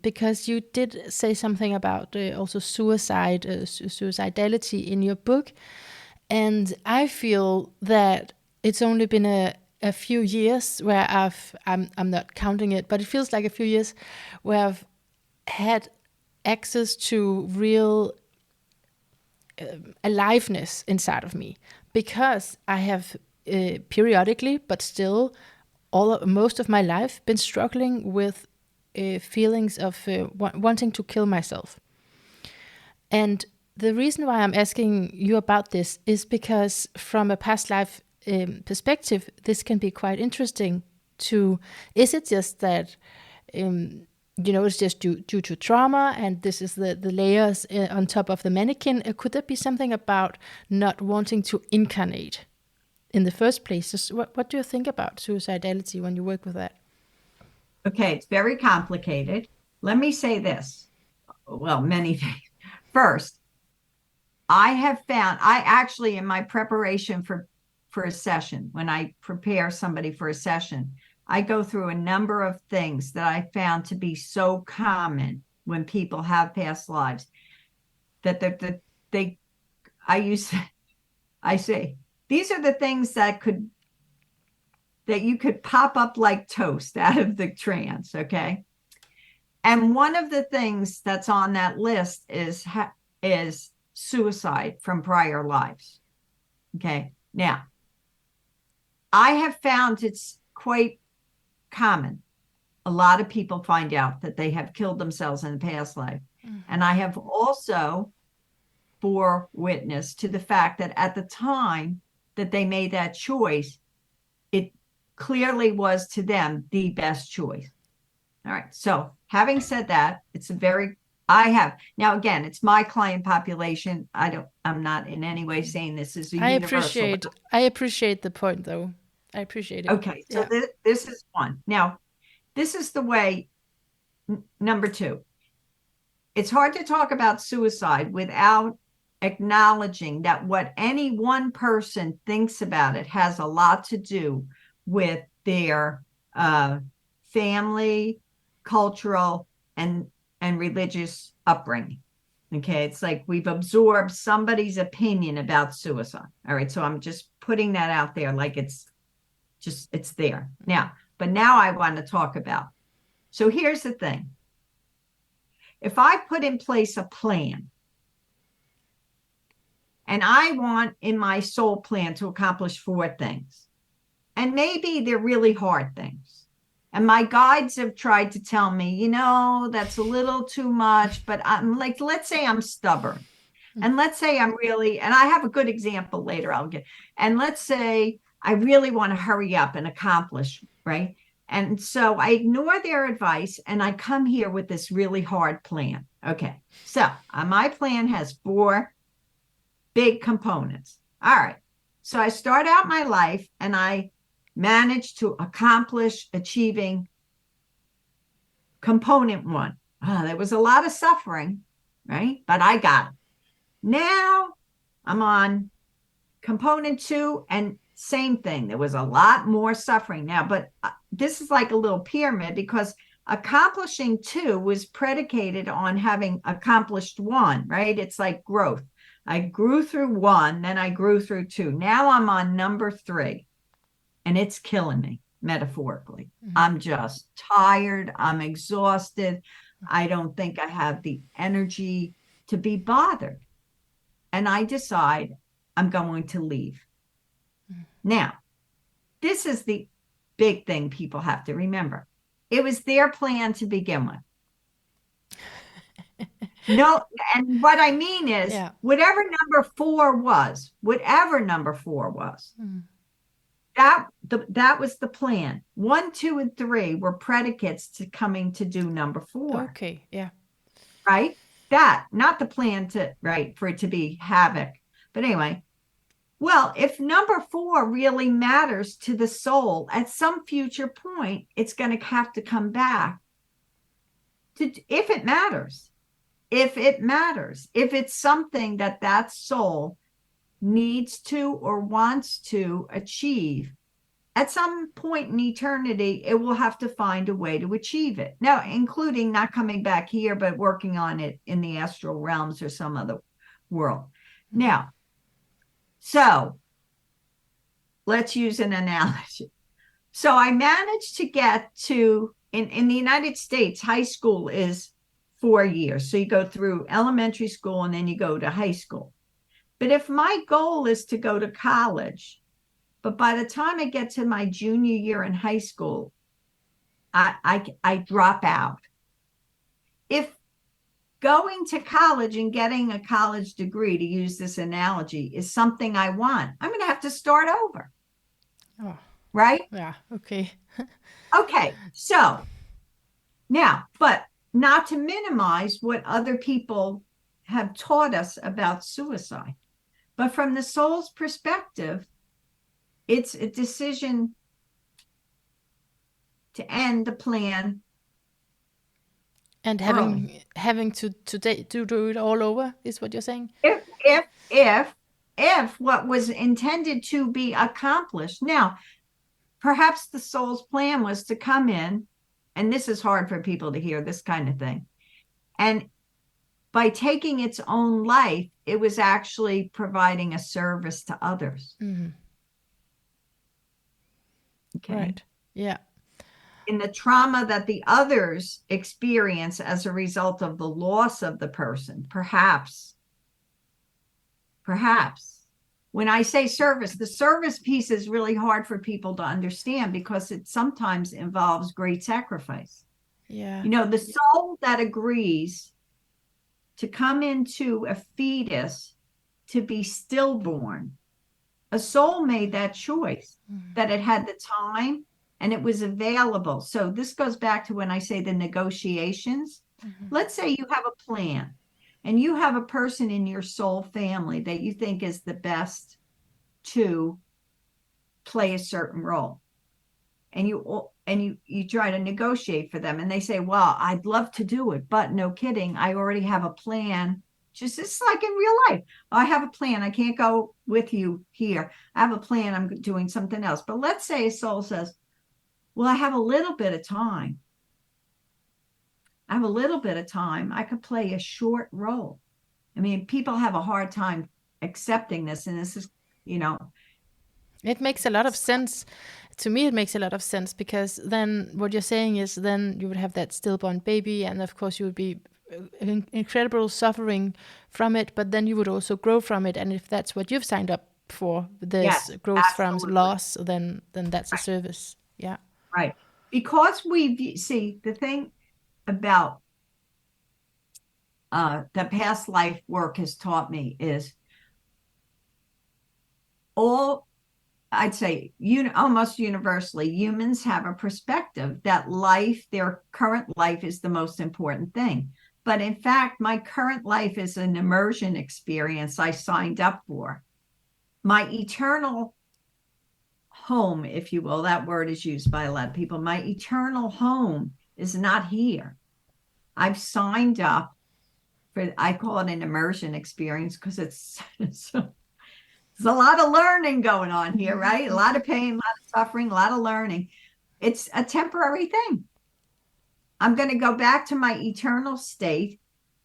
S1: because you did say something about also suicide, suicidality in your book, and I feel that it's only been a few years where I'm not counting it, but it feels like a few years where I've had access to real aliveness inside of me, because I have periodically, but still most of my life, been struggling with feelings of wanting to kill myself. And the reason why I'm asking you about this is because from a past life perspective, this can be quite interesting to, is it just that, it's just due to trauma, and this is the layers on top of the mannequin? Could there be something about not wanting to incarnate in the first place? What do you think about suicidality when you work with that?
S2: Okay, it's very complicated. Let me say this. Well, many things. First, I actually, in my preparation for a session, when I prepare somebody for a session, I go through a number of things that I found to be so common when people have past lives, that I say, these are the things that you could pop up like toast out of the trance, okay? And one of the things that's on that list is suicide from prior lives, okay? Now, I have found it's quite common. A lot of people find out that they have killed themselves in a past life. Mm-hmm. And I have also bore witness to the fact that at the time that they made that choice, it clearly was to them the best choice. All right. So having said that, now again, it's my client population. I'm not in any way saying this is a universal.
S1: I appreciate the point, though. I appreciate it.
S2: Okay. So this is one. Now, this is the way. Number two, it's hard to talk about suicide without acknowledging that what any one person thinks about it has a lot to do with their family, cultural, and religious upbringing. Okay, it's like we've absorbed somebody's opinion about suicide. All right, so I'm just putting that out there, like it's there now. But now I want to talk about. So here's the thing. If I put in place a plan, and I want in my soul plan to accomplish 4 things, and maybe they're really hard things, and my guides have tried to tell me, that's a little too much, but I'm like, let's say I'm stubborn, and let's say I'm really, and I have a good example later I'll get, and let's say I really want to hurry up and accomplish, right? And so I ignore their advice and I come here with this really hard plan. Okay. So my plan has 4 big components. All right. So I start out my life and I manage to accomplish achieving component 1. There was a lot of suffering, right? But I got it. Now I'm on component 2, and same thing. There was a lot more suffering now, but this is like a little pyramid because accomplishing 2 was predicated on having accomplished 1, right? It's like growth. I grew through 1, then I grew through 2. Now I'm on number 3, and it's killing me, metaphorically. Mm-hmm. I'm just tired. I'm exhausted. I don't think I have the energy to be bothered. And I decide I'm going to leave. Mm-hmm. Now, this is the big thing people have to remember. It was their plan to begin with. No, and what I mean is, whatever number 4 was, mm-hmm. that was the plan. 1, 2, and 3 were predicates to coming to do number 4.
S1: Okay, yeah.
S2: Right? That, not the plan for it to be havoc. But anyway, well, if number 4 really matters to the soul, at some future point, it's going to have to come back if it matters. If it's something that soul needs to or wants to achieve, at some point in eternity, it will have to find a way to achieve it. Now, including not coming back here, but working on it in the astral realms or some other world. Now, so let's use an analogy. So I managed to get to, in the United States, high school is 4 years. So you go through elementary school and then you go to high school. But if my goal is to go to college, but by the time I get to my junior year in high school, I drop out. If going to college and getting a college degree, to use this analogy, is something I want, I'm going to have to start over.
S1: Oh.
S2: Right?
S1: Yeah. Okay.
S2: Okay. So now, but not to minimize what other people have taught us about suicide, but from the soul's perspective, it's a decision to end the plan.
S1: And having to do it all over is what you're saying?
S2: If what was intended to be accomplished. Now, perhaps the soul's plan was to come in, and this is hard for people to hear, this kind of thing. And by taking its own life, it was actually providing a service to others.
S1: Mm-hmm.
S2: Okay.
S1: Right. Yeah.
S2: In the trauma that the others experience as a result of the loss of the person, perhaps, when I say service, the service piece is really hard for people to understand because it sometimes involves great sacrifice.
S1: Yeah.
S2: You know, the soul that agrees to come into a fetus to be stillborn, a soul made that choice, that it had the time and it was available. So this goes back to when I say the negotiations. Mm-hmm. Let's say you have a plan and you have a person in your soul family that you think is the best to play a certain role. And you try to negotiate for them and they say, well, I'd love to do it, but no kidding, I already have a plan. Just it's like in real life. I have a plan. I can't go with you here. I have a plan. I'm doing something else. But let's say a soul says, well, I have a little bit of time. I could play a short role. I mean, people have a hard time accepting this. And this is, you know.
S1: It makes a lot of sense. To me, it makes a lot of sense because then what you're saying is then you would have that stillborn baby. And of course, you would be incredible suffering from it, but then you would also grow from it. And if that's what you've signed up for, this growth from loss, then that's a service. Yeah.
S2: Right. Because we see the thing about the past life work has taught me is all I'd say almost universally, humans have a perspective that life, their current life, is the most important thing. But in fact, my current life is an immersion experience I signed up for. My eternal home, if you will, that word is used by a lot of people. My eternal home is not here. I've signed up for, I call it an immersion experience because it's there's a lot of learning going on here, right? A lot of pain, a lot of suffering, a lot of learning. It's a temporary thing. I'm going to go back to my eternal state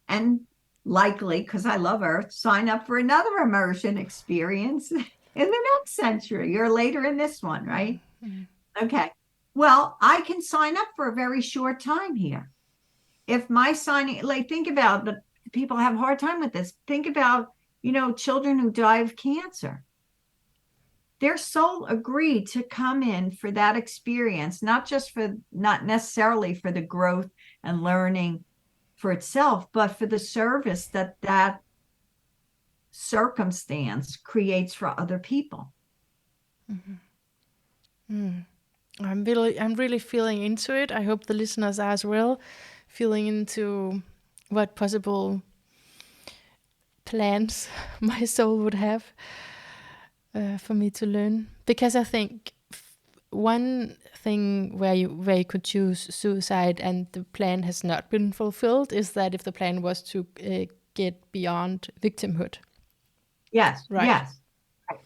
S2: and likely, because I love Earth, sign up for another immersion experience in the next century or later in this one, right? Mm-hmm. Okay. Well, I can sign up for a very short time here. If my signing, like, think about the people have a hard time with this. Think about, children who die of cancer. Their soul agreed to come in for that experience, not necessarily for the growth and learning for itself, but for the service that circumstance creates for other people.
S1: Mm-hmm. I'm really feeling into it. I hope the listeners are as well, feeling into what possible plans my soul would have for me to learn. Because I think one thing where you could choose suicide and the plan has not been fulfilled is that if the plan was to get beyond victimhood.
S2: Yes, right. Yes. Right.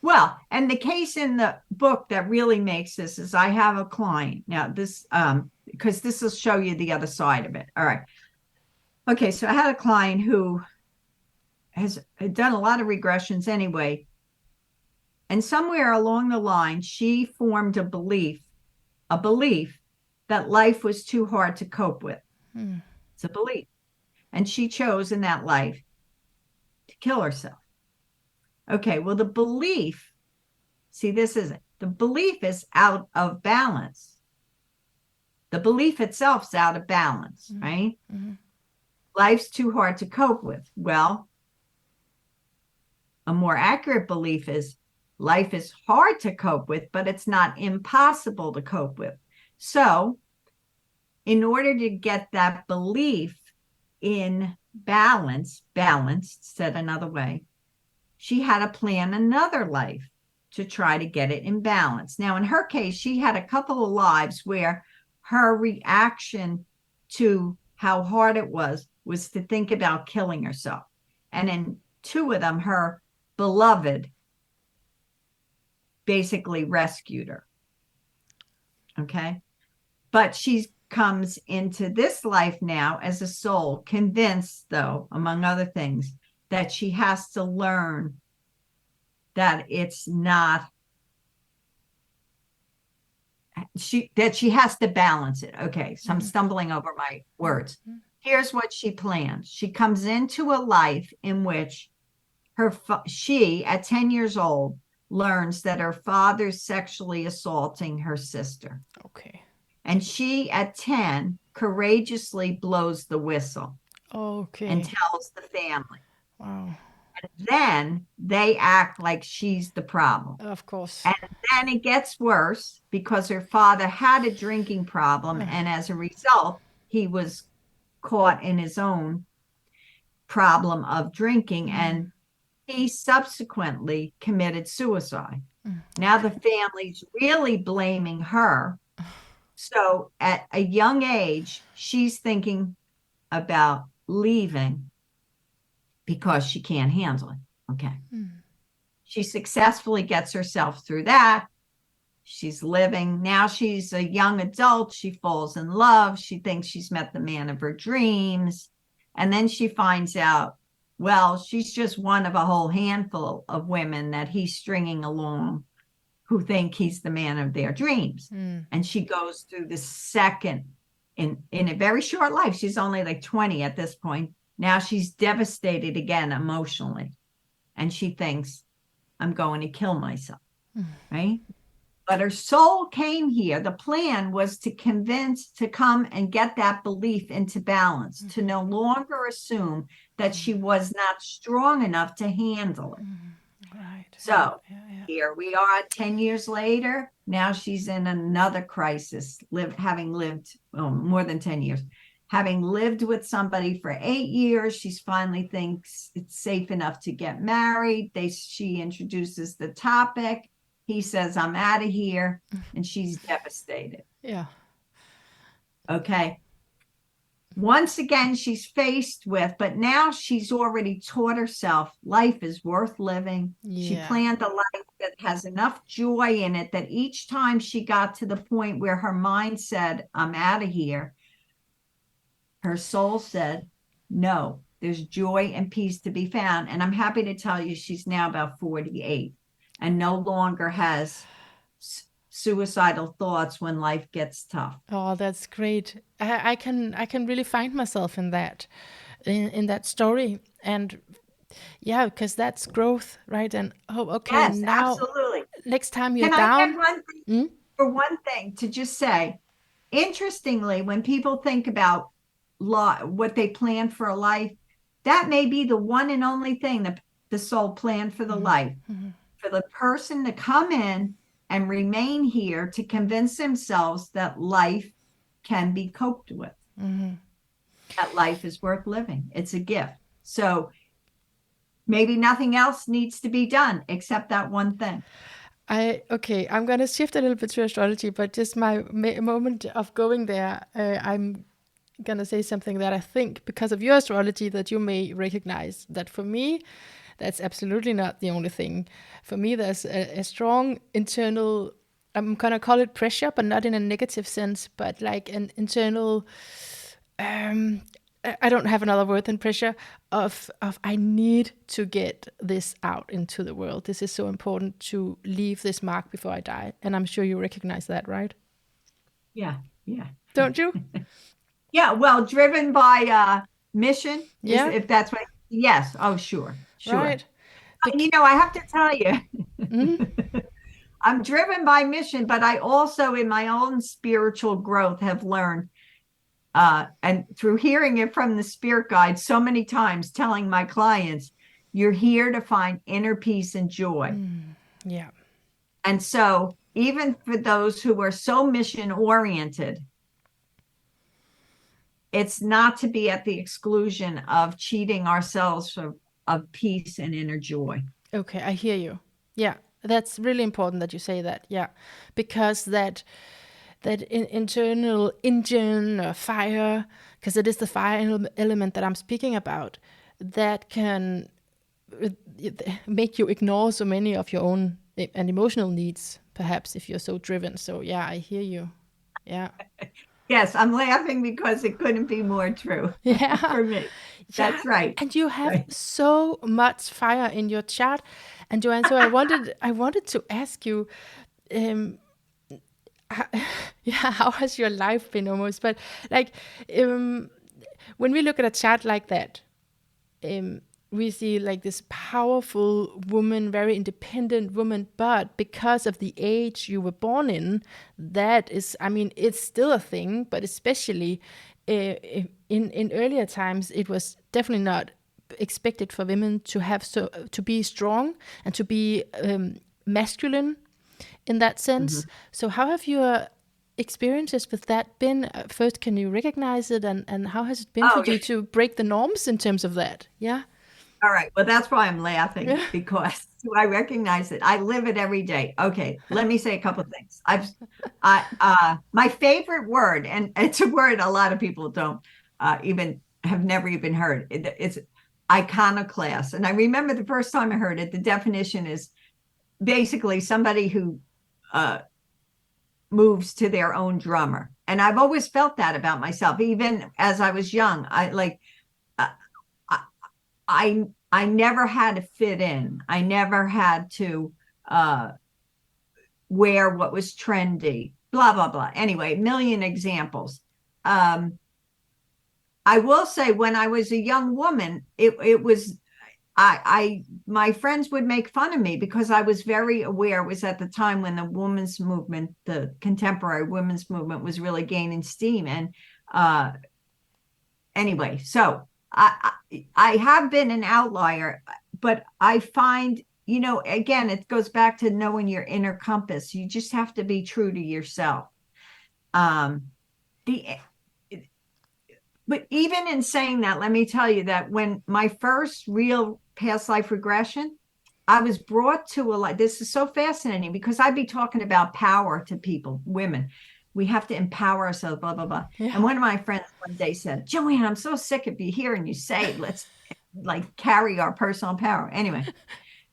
S2: Well, and the case in the book that really makes this is I have a client. Now this, because this will show you the other side of it. All right. Okay, so I had a client who has done a lot of regressions anyway. And somewhere along the line, she formed a belief that life was too hard to cope with. It's a belief. And she chose in that life to kill herself. Okay, well, the belief, see, the belief is out of balance. The belief itself is out of balance, right? Mm-hmm. Life's too hard to cope with. Well, a more accurate belief is life is hard to cope with, but it's not impossible to cope with. So, in order to get that belief in balanced, said another way, she had to plan another life to try to get it in balance. Now, in her case, she had a couple of lives where her reaction to how hard it was to think about killing herself. And in two of them, her beloved basically rescued her. Okay. But she comes into this life now as a soul, convinced, though, among other things, that she has to learn that it's not, that she has to balance it. Okay. So I'm stumbling over my words. Here's what she plans. She comes into a life in which she, at 10 years old, learns that her father's sexually assaulting her sister.
S1: Okay.
S2: And she, at 10, courageously blows the whistle.
S1: Okay.
S2: And tells the family.
S1: Wow.
S2: And then they act like she's the problem.
S1: Of course.
S2: And then it gets worse because her father had a drinking problem. And as a result, he was caught in his own problem of drinking. And he subsequently committed suicide. Now the family's really blaming her. So at a young age, she's thinking about leaving because she can't handle it. Okay. She successfully gets herself through that. She's living. Now she's a young adult. She falls in love. She thinks she's met the man of her dreams. And then she finds out, well, she's just one of a whole handful of women that he's stringing along who think he's the man of their dreams. And she goes through the second, in a very short life. She's only like 20 at this point. Now she's devastated again emotionally. And she thinks, I'm going to kill myself, right? But her soul came here. The plan was to come and get that belief into balance, to no longer assume that she was not strong enough to handle it.
S1: Right.
S2: So Here we are 10 years later. Now she's in another crisis, having lived more than 10 years. Having lived with somebody for 8 years, she's finally thinks it's safe enough to get married. She introduces the topic. He says, I'm out of here. And she's devastated.
S1: Yeah.
S2: Okay. Once again, she's faced with, but now she's already taught herself life is worth living.
S1: Yeah.
S2: She planned a life that has enough joy in it that each time she got to the point where her mind said, I'm out of here, her soul said, no, there's joy and peace to be found. And I'm happy to tell you she's now about 48 and no longer has suicidal thoughts when life gets tough.
S1: Oh, that's great. I can really find myself in that, in that story. And yeah, because that's growth, right? And okay,
S2: yes,
S1: now
S2: absolutely.
S1: Next time you're
S2: Can
S1: down.
S2: I get one thing, for one thing to just say, interestingly, when people think about what they plan for a life, that may be the one and only thing that the soul planned for the life, for the person to come in and remain here to convince themselves that life can be coped with, that life is worth living. It's a gift. So maybe nothing else needs to be done except that one thing.
S1: Okay, I'm going to shift a little bit to astrology, but just my moment of going there, I'm going to say something that I think, because of your astrology, that you may recognize. That for me, that's absolutely not the only thing. For me, there's a strong internal, I'm going to call it pressure, but not in a negative sense, but like an internal, I don't have another word than pressure, of I need to get this out into the world. This is so important to leave this mark before I die. And I'm sure you recognize that, right?
S2: Yeah.
S1: Don't you?
S2: Yeah, well, driven by mission.
S1: Yeah.
S2: If that's what, yes. Oh, sure.
S1: Right.
S2: I have to tell you, I'm driven by mission, but I also, in my own spiritual growth, have learned, and through hearing it from the spirit guide so many times, telling my clients, you're here to find inner peace and joy.
S1: Yeah.
S2: And so even for those who are so mission oriented, it's not to be at the exclusion of cheating ourselves of peace and inner joy.
S1: Okay, I hear you. Yeah, that's really important that you say that. Yeah, because that internal engine or fire, because it is the fire element that I'm speaking about, that can make you ignore so many of your own and emotional needs, perhaps, if you're so driven. So yeah, I hear you. Yeah.
S2: Yes, I'm laughing because it couldn't be more true.
S1: Yeah.
S2: For me. That's right.
S1: And you have so much fire in your chart. And Joanne, so I wanted to ask you, how has your life been almost? But like, when we look at a chart like that, we see like this powerful woman, very independent woman, but because of the age you were born in, that is, I mean, it's still a thing, but especially in earlier times, it was definitely not expected for women to be strong and to be masculine in that sense. So how have your experiences with that been? First, can you recognize it, and how has it been for you to break the norms in terms of that? Yeah.
S2: All right. Well, that's why I'm laughing, because I recognize it. I live it every day. Okay. Let me say a couple of things. My favorite word, and it's a word a lot of people don't have never even heard. It's iconoclast. And I remember the first time I heard it, the definition is basically somebody who moves to their own drummer. And I've always felt that about myself. Even as I was young, I never had to fit in. I never had to wear what was trendy, blah, blah, blah. Anyway, million examples. I will say when I was a young woman, it was, my friends would make fun of me because I was very aware. It was at the time when the women's movement, the contemporary women's movement, was really gaining steam. And anyway, so I have been an outlier, but I find you know, again, it goes back to knowing your inner compass. You just have to be true to yourself. The But even in saying that, let me tell you that when my first real past life regression, I was brought to a life. This is so fascinating because I'd be talking about power to people, women. We have to empower ourselves, blah, blah, blah.
S1: Yeah.
S2: And one of my friends one day said, Joanne, I'm so sick of you hearing you say, let's like carry our personal power. Anyway,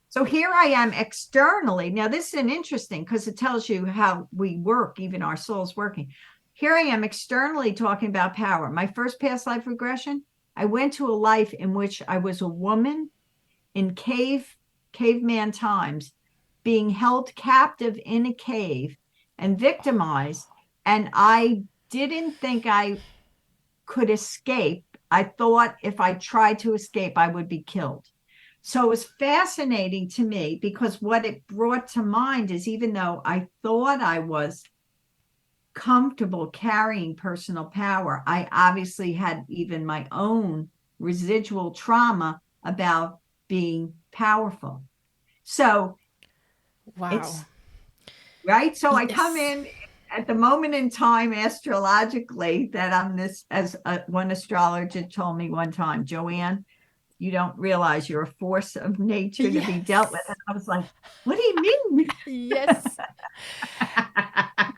S2: so here I am externally. Now, this is an interesting because it tells you how we work, even our soul's working. Here I am externally talking about power. My first past life regression, I went to a life in which I was a woman in caveman times, being held captive in a cave and victimized. And I didn't think I could escape. I thought if I tried to escape, I would be killed. So it was fascinating to me because what it brought to mind is even though I thought I was comfortable carrying personal power, I obviously had even my own residual trauma about being powerful. So
S1: Wow.
S2: it's right. So I come
S1: Yes.
S2: in at the moment in time astrologically that I'm this, as one astrologer told me one time, Joanne, you don't realize you're a force of nature to be dealt with.
S1: Yes.
S2: And I was like, what do you mean?
S1: Yes.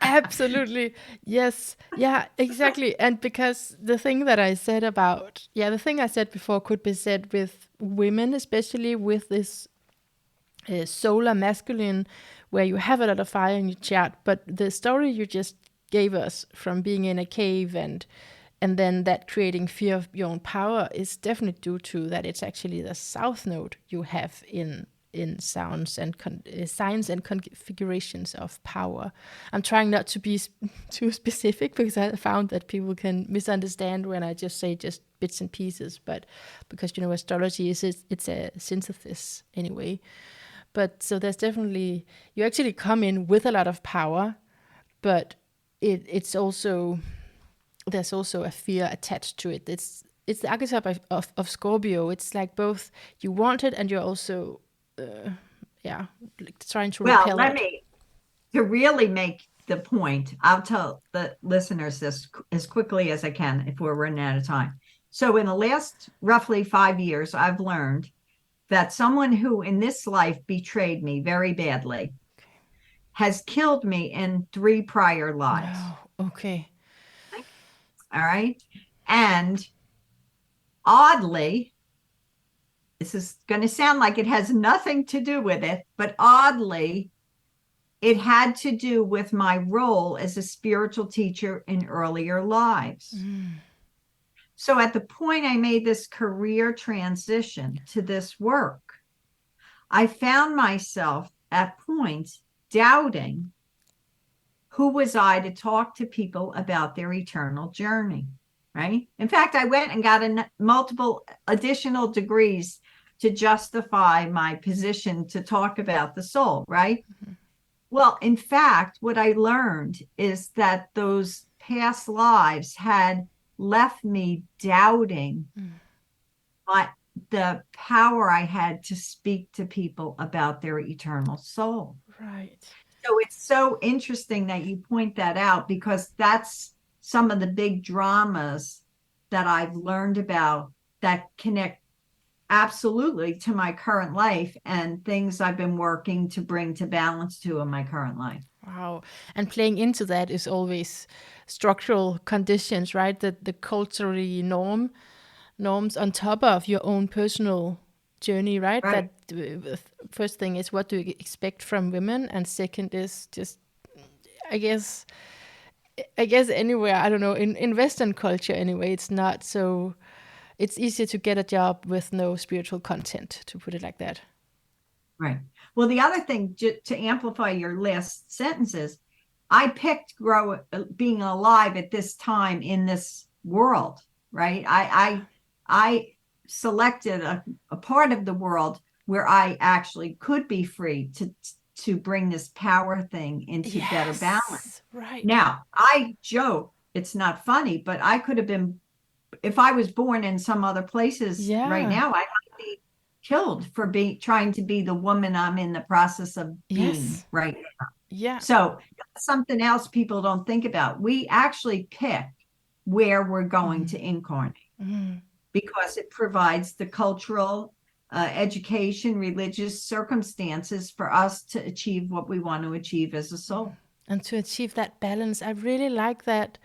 S1: Absolutely. Yes. Yeah, exactly. And because the thing that I said about, yeah, the thing I said before could be said with women, especially with this solar masculine, where you have a lot of fire in your chart. But the story you just gave us from being in a cave and then that creating fear of your own power is definitely due to that it's actually the south node you have in sounds and signs and configurations of power. I'm trying not to be too specific because I found that people can misunderstand when I just say just bits and pieces, but because astrology it's a synthesis anyway. But so there's definitely, you actually come in with a lot of power, but it's also, there's also a fear attached to it. It's the archetype of Scorpio. It's like both you want it and you're also yeah, like trying to
S2: Well,
S1: repel
S2: let
S1: it.
S2: me, to really make the point, I'll tell the listeners this as quickly as I can if we're running out of time. So in the last roughly 5 years, I've learned that someone who in this life betrayed me very badly has killed me in 3 prior lives.
S1: No. Okay.
S2: All right. And oddly, this is going to sound like it has nothing to do with it, but oddly, it had to do with my role as a spiritual teacher in earlier lives. So at the point I made this career transition to this work, I found myself at points doubting who was I to talk to people about their eternal journey, right? In fact, I went and got multiple additional degrees to justify my position to talk about the soul, right? Well, in fact, what I learned is that those past lives had left me doubting the power I had to speak to people about their eternal soul.
S1: Right.
S2: So it's so interesting that you point that out because that's some of the big dramas that I've learned about that connect absolutely to my current life and things I've been working to bring to balance to in my current life.
S1: Wow. And playing into that is always structural conditions, right? The culturally norms on top of your own personal journey, right?
S2: Right.
S1: That first thing is what do you expect from women, and second is just, I guess, anywhere, I don't know, in Western culture anyway, it's not so. It's easier to get a job with no spiritual content, to put it like that.
S2: Right. Well, the other thing to amplify your last sentences, I picked being alive at this time in this world, right? I selected a part of the world where I actually could be free to bring this power thing into better balance.
S1: Right.
S2: Now, I joke, it's not funny, but I could have been, if I was born in some other places right
S1: Yeah.
S2: now, I might be killed for trying to be the woman I'm in the process of being right now.
S1: Yeah.
S2: So that's something else people don't think about. We actually pick where we're going to incarnate because it provides the cultural, education, religious circumstances for us to achieve what we want to achieve as a soul.
S1: And to achieve that balance. I really like that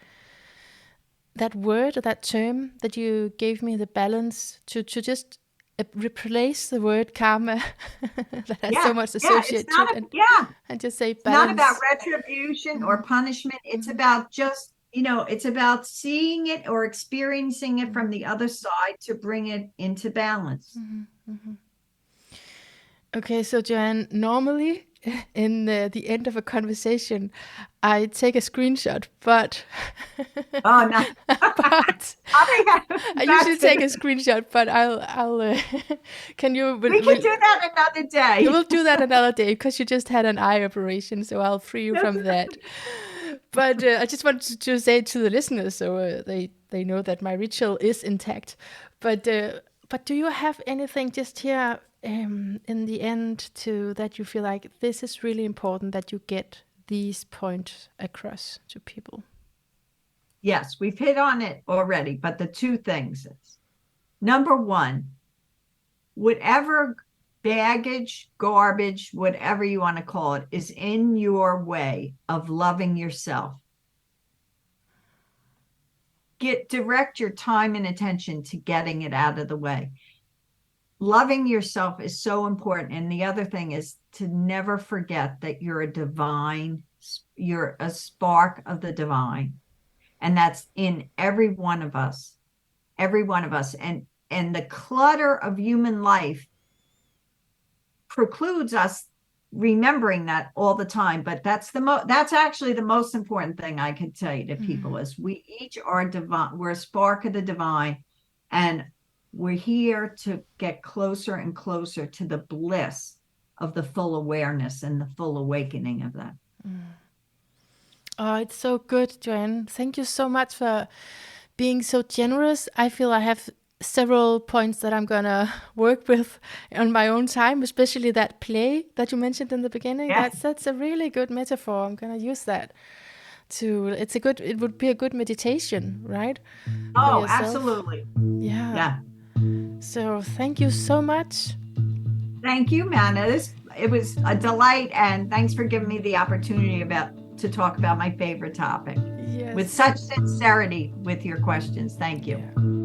S1: word or that term that you gave me, the balance, to just replace the word karma that has so much associated to it, and just say balance.
S2: It's not about retribution or punishment. It's about just, it's about seeing it or experiencing it from the other side to bring it into balance.
S1: Okay, so Joanne, normally in the end of a conversation, I take a screenshot, but
S2: but
S1: I usually take a screenshot, but I'll can you?
S2: We can do that another day.
S1: You will do that another day because you just had an eye operation, so I'll free you from that. But I just wanted to say to the listeners, so they know that my ritual is intact. But do you have anything just here in the end that you feel like this is really important that you get these points across to people?
S2: Yes, we've hit on it already, but the two things is, number one, whatever baggage, garbage, whatever you want to call it, is in your way of loving yourself, direct your time and attention to getting it out of the way. Loving yourself is so important. And the other thing is to never forget that you're you're a spark of the divine. And that's in every one of us. And the clutter of human life precludes us remembering that all the time. But that's actually the most important thing I can tell you to people is we each are divine. We're a spark of the divine, and we're here to get closer and closer to the bliss of the full awareness and the full awakening of that.
S1: Oh, it's so good, Joanne. Thank you so much for being so generous. I feel I have several points that I'm gonna work with on my own time, especially that play that you mentioned in the beginning. Yes. That's a really good metaphor. I'm gonna use that. It would be a good meditation, right?
S2: Oh, absolutely.
S1: Yeah. So thank you so much.
S2: Thank you, Manna. It was a delight, and thanks for giving me the opportunity to talk about my favorite topic with such sincerity with your questions. Thank you.
S1: Yeah.